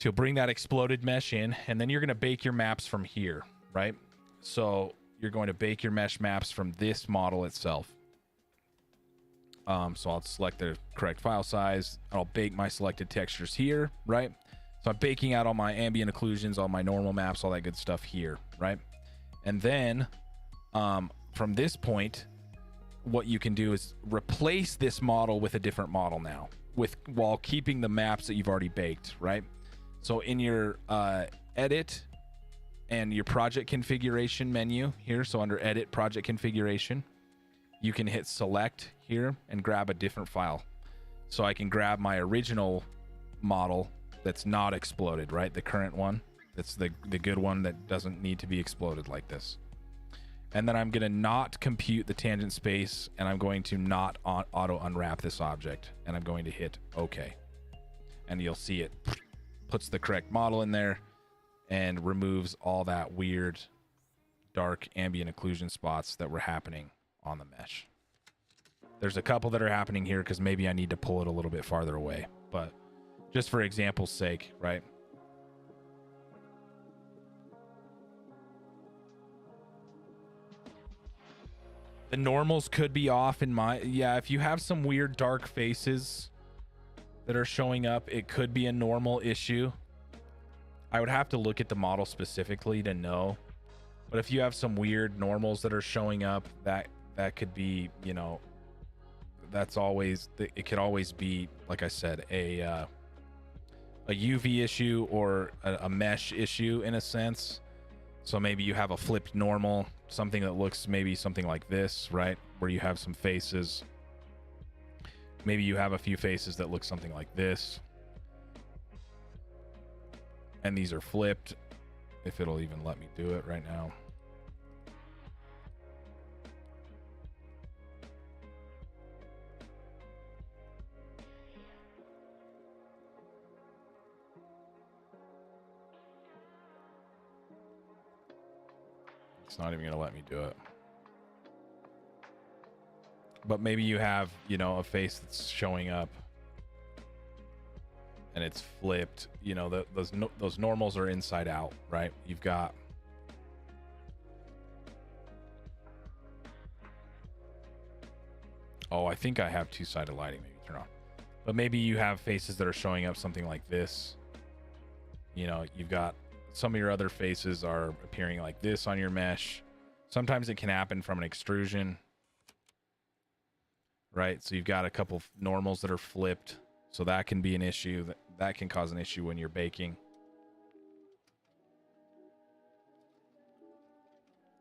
So you'll bring that exploded mesh in, and then you're going to bake your maps from here, right? So you're going to bake your mesh maps from this model itself. So I'll select the correct file size. I'll bake my selected textures here, right? So I'm baking out all my ambient occlusions, all my normal maps, all that good stuff here, right? And then from this point, what you can do is replace this model with a different model now, while keeping the maps that you've already baked, right? So in your edit and your project configuration menu here, so under edit project configuration, you can hit select here and grab a different file. So I can grab my original model that's not exploded, right? The current one, that's the good one that doesn't need to be exploded like this. And then I'm going to not compute the tangent space, and I'm going to not auto unwrap this object, and I'm going to hit OK. And you'll see it puts the correct model in there and removes all that weird dark ambient occlusion spots that were happening on the mesh. There's a couple that are happening here because maybe I need to pull it a little bit farther away, but just for example's sake, right? The normals could be off in my... Yeah, if you have some weird dark faces that are showing up, it could be a normal issue. I would have to look at the model specifically to know. But if you have some weird normals that are showing up, that could be, you know, that's always... It could always be, like I said, a UV issue or a mesh issue in a sense. So maybe you have a flipped normal, something that looks maybe something like this, right? Where you have some faces. Maybe you have a few faces that look something like this. And these are flipped, if it'll even let me do it right now. It's not even going to let me do it. But maybe you have, you know, a face that's showing up and it's flipped. You know, those normals are inside out, right? You've got... Oh, I think I have two-sided lighting. Maybe turn on. But maybe you have faces that are showing up something like this. You know, you've got... Some of your other faces are appearing like this on your mesh. Sometimes it can happen from an extrusion, right? So you've got a couple of normals that are flipped. So that can be an issue. That can cause an issue when you're baking.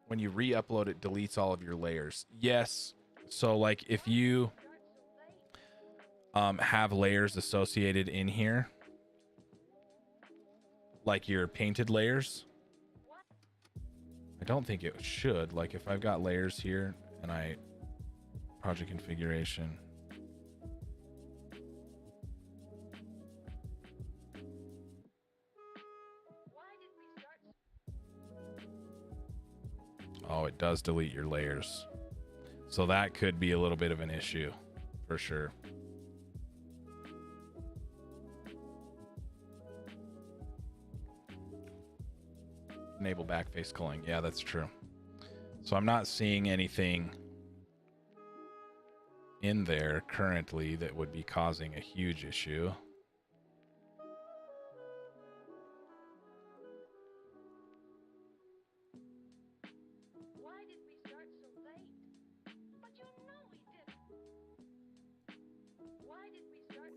When you re-upload, it deletes all of your layers. Yes. So like if you have layers associated in here, like your painted layers, I don't think it should. Like if I've got layers here and I project configuration, oh, it does delete your layers. So that could be a little bit of an issue for sure. Enable backface culling. Yeah, that's true. So I'm not seeing anything in there currently that would be causing a huge issue. Why did we start so late? But you know we didn't. Why did we start...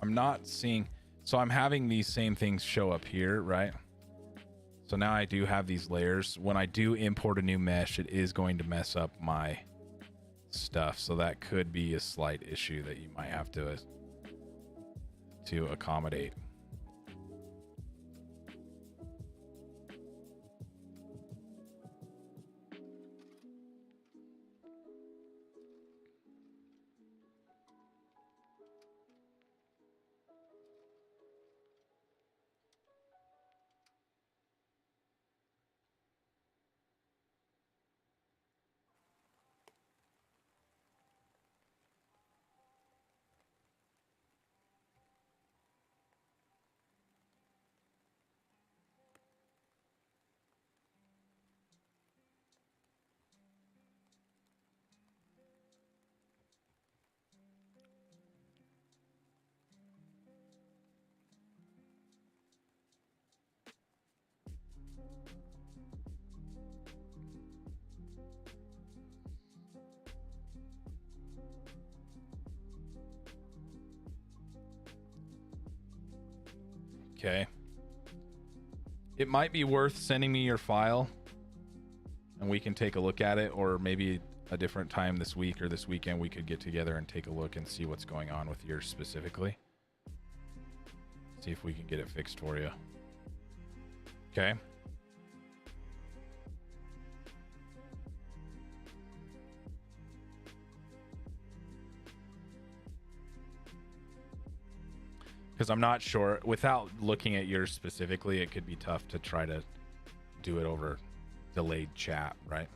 I'm not seeing... So I'm having these same things show up here, right? So now I do have these layers. When I do import a new mesh, it is going to mess up my stuff. So that could be a slight issue that you might have to accommodate. Okay. It might be worth sending me your file and we can take a look at it, or maybe a different time this week or this weekend we could get together and take a look and see what's going on with yours specifically. See if we can get it fixed for you. Okay. Because I'm not sure, without looking at yours specifically, it could be tough to try to do it over delayed chat, right?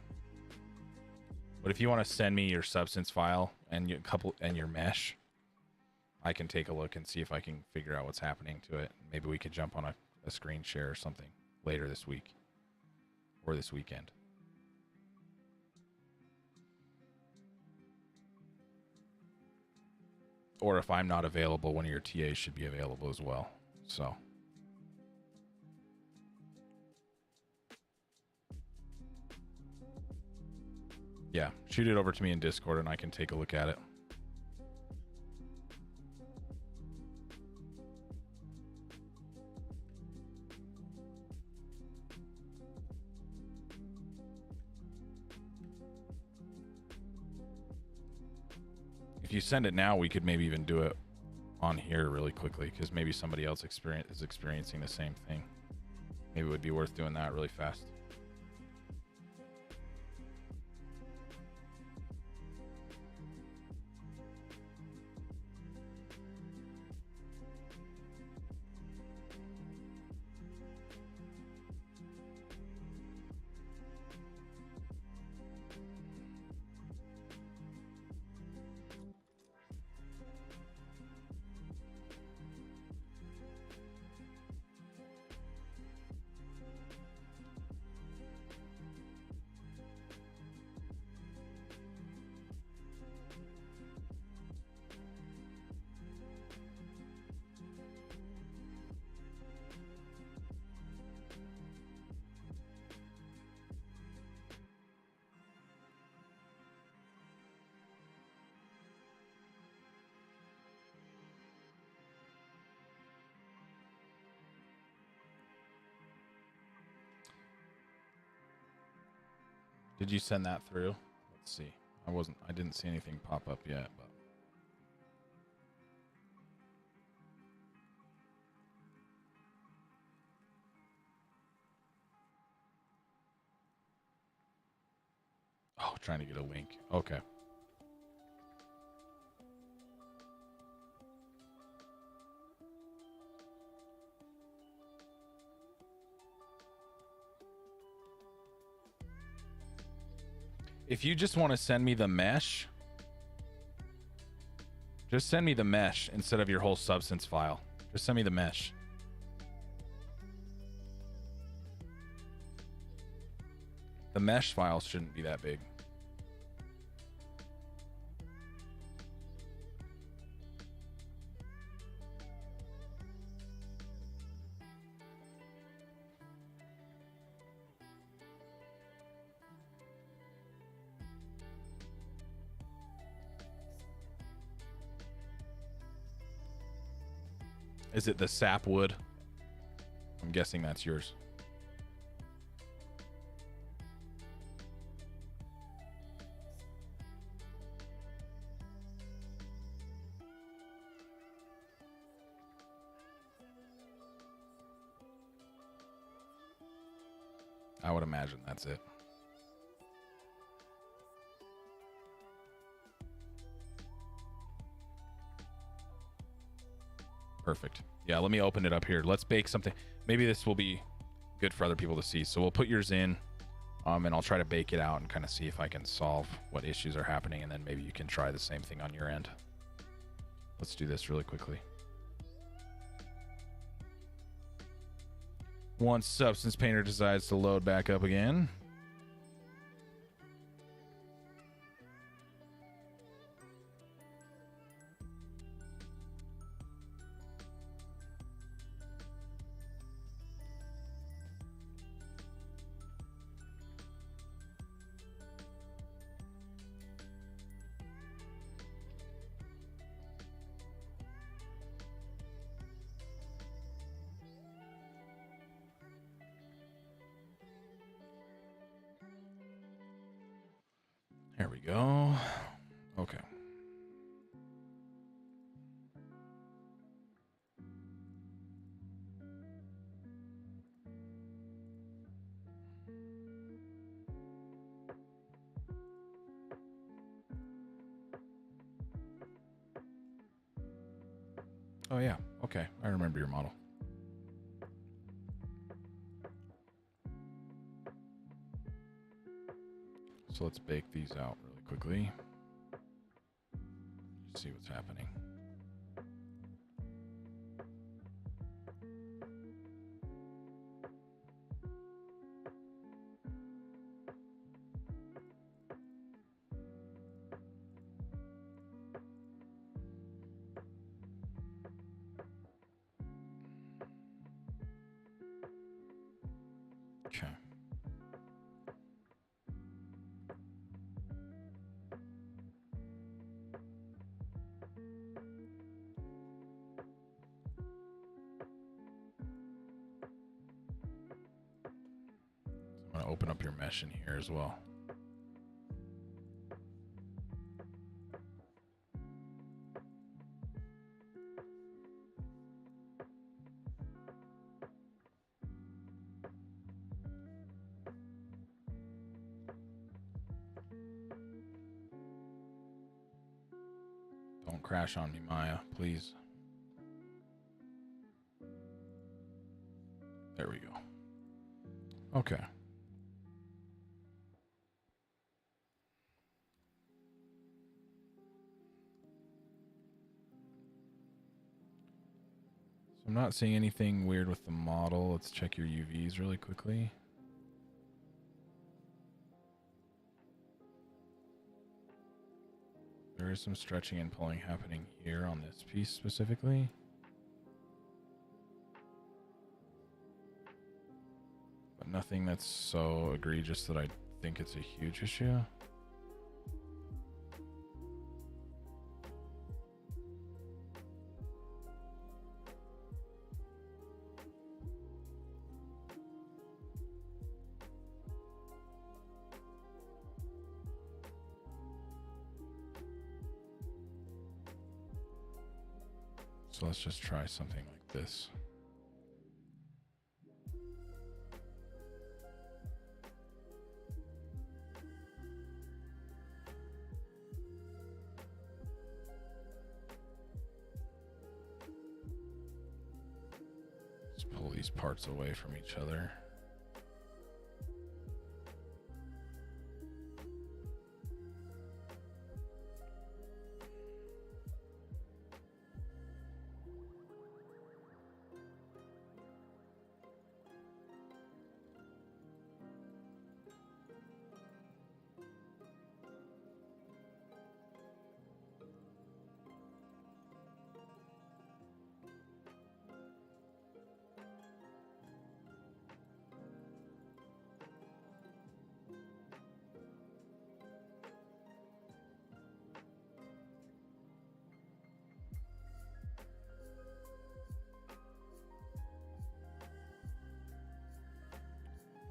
But if you want to send me your substance file and your mesh, I can take a look and see if I can figure out what's happening to it. Maybe we could jump on a screen share or something later this week or this weekend. Or if I'm not available, one of your TAs should be available as well. So. Yeah, shoot it over to me in Discord and I can take a look at it. If you send it now, we could maybe even do it on here really quickly, because maybe somebody else is experiencing the same thing. Maybe it would be worth doing that really fast. Did you send that through? Let's see. I didn't see anything pop up yet, but. Oh, trying to get a link. Okay. If you just want to send me the mesh, just send me the mesh instead of your whole substance file. Just send me the mesh. The mesh file shouldn't be that big. Is it the sapwood? I'm guessing that's yours. I would imagine that's it. Perfect. Yeah, let me open it up here. Let's bake something. Maybe this will be good for other people to see. So we'll put yours in, and I'll try to bake it out and kind of see if I can solve what issues are happening, and then maybe you can try the same thing on your end. Let's do this really quickly. Once Substance Painter decides to load back up again. go. Okay. Oh yeah. Okay. I remember your model. So let's bake these out really quickly. See what's happening. Okay. I'm going to open up your mesh in here as well. Don't crash on me, Maya, please. There we go. Okay. So I'm not seeing anything weird with the model. Let's check your UVs really quickly. There is some stretching and pulling happening here on this piece specifically. But nothing that's so egregious that I think it's a huge issue. So let's just try something like this. Let's pull these parts away from each other.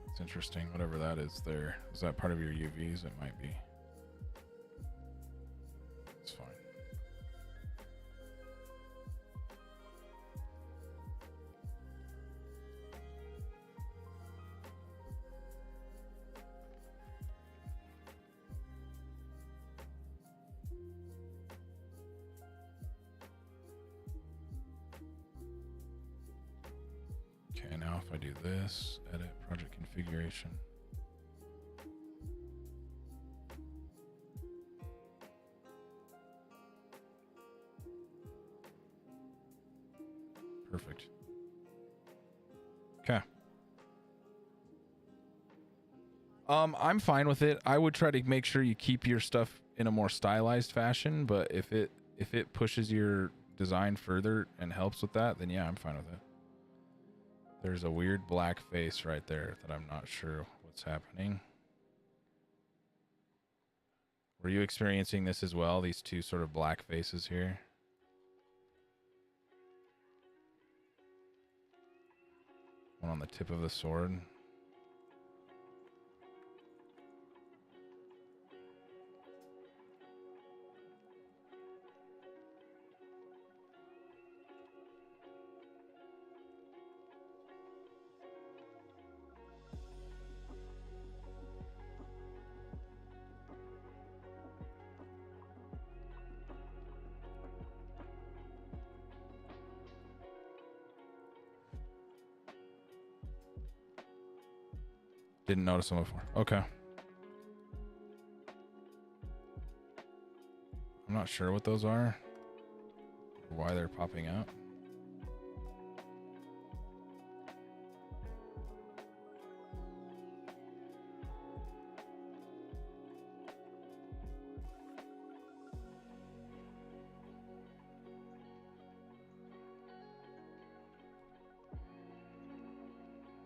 It's interesting, whatever that is there. Is that part of your UVs? It might be. It's fine. Okay, now if I do this, edit project configuration. Perfect. Okay. I'm fine with it. I would try to make sure you keep your stuff in a more stylized fashion, but if it pushes your design further and helps with that, then yeah, I'm fine with it. There's a weird black face right there that I'm not sure what's happening. Were you experiencing this as well? These two sort of black faces here? One on the tip of the sword. Didn't notice them before. Okay. I'm not sure what those are, or why they're popping out.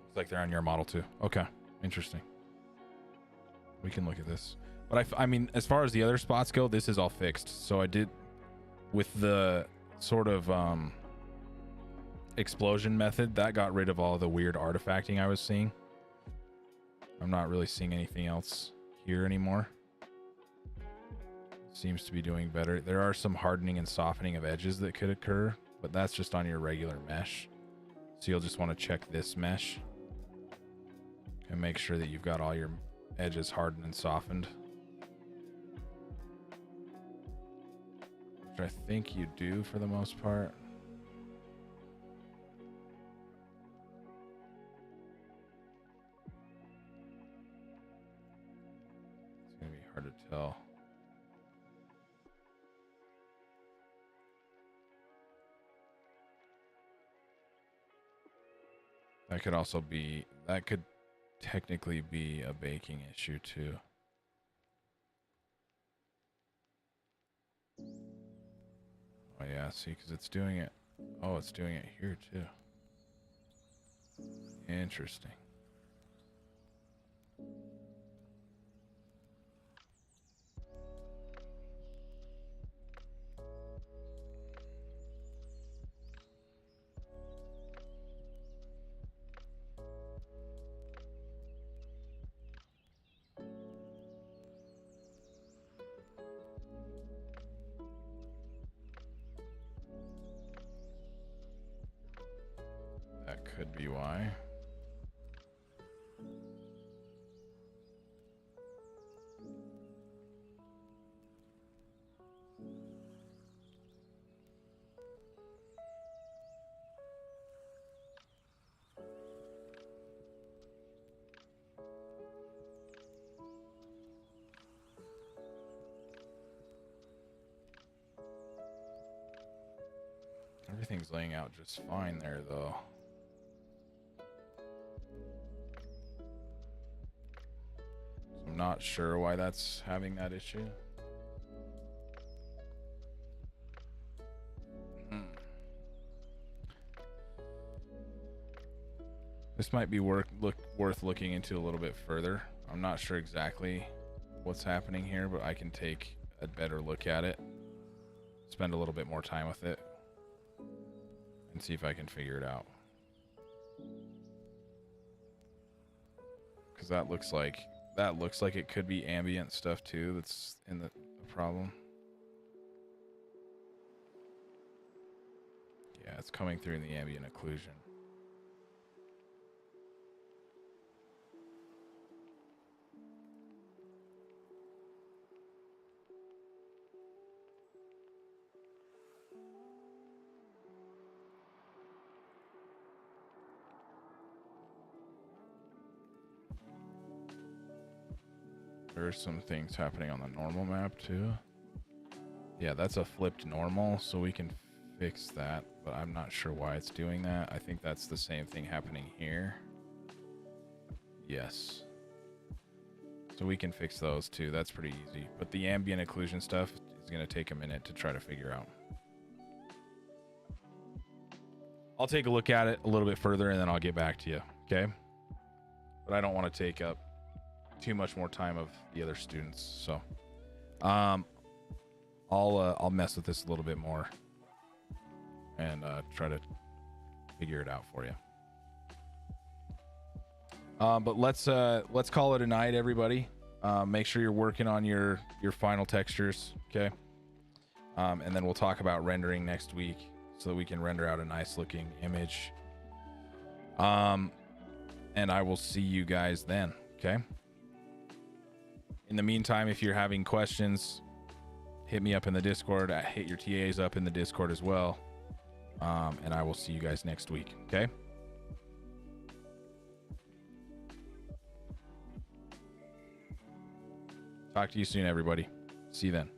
It's like they're on your model too. Okay, interesting. We can look at this. But I mean, as far as the other spots go, this is all fixed. So I did, with the sort of explosion method, that got rid of all the weird artifacting I was seeing. I'm not really seeing anything else here anymore. Seems to be doing better. There are some hardening and softening of edges that could occur, but that's just on your regular mesh. So you'll just want to check this mesh and make sure that you've got all your edges hardened and softened. Which I think you do for the most part. It's going to be hard to tell. That could also be, that could technically be a baking issue too. Oh yeah, see, because it's doing it. Oh, it's doing it here too. Interesting. That could be why. Everything's laying out just fine there, though. I'm not sure why that's having that issue. This might be worth looking into a little bit further. I'm not sure exactly what's happening here, but I can take a better look at it, spend a little bit more time with it, and see if I can figure it out. Because that looks like it could be ambient stuff too that's in the problem. Yeah, it's coming through in the ambient occlusion. There's some things happening on the normal map too. Yeah, that's a flipped normal, so we can fix that, but I'm not sure why it's doing that. I think that's the same thing happening here. Yes. So we can fix those too. That's pretty easy. But the ambient occlusion stuff is going to take a minute to try to figure out. I'll take a look at it a little bit further and then I'll get back to you, okay? But I don't want to take up too much more time of the other students, so I'll mess with this a little bit more and try to figure it out for you. But let's call it a night, everybody. Make sure you're working on your final textures, okay? And then we'll talk about rendering next week so that we can render out a nice looking image. And I will see you guys then, okay? In the meantime, if you're having questions, hit me up in the Discord. Hit your TAs up in the Discord as well. And I will see you guys next week, okay? Talk to you soon, everybody. See you then.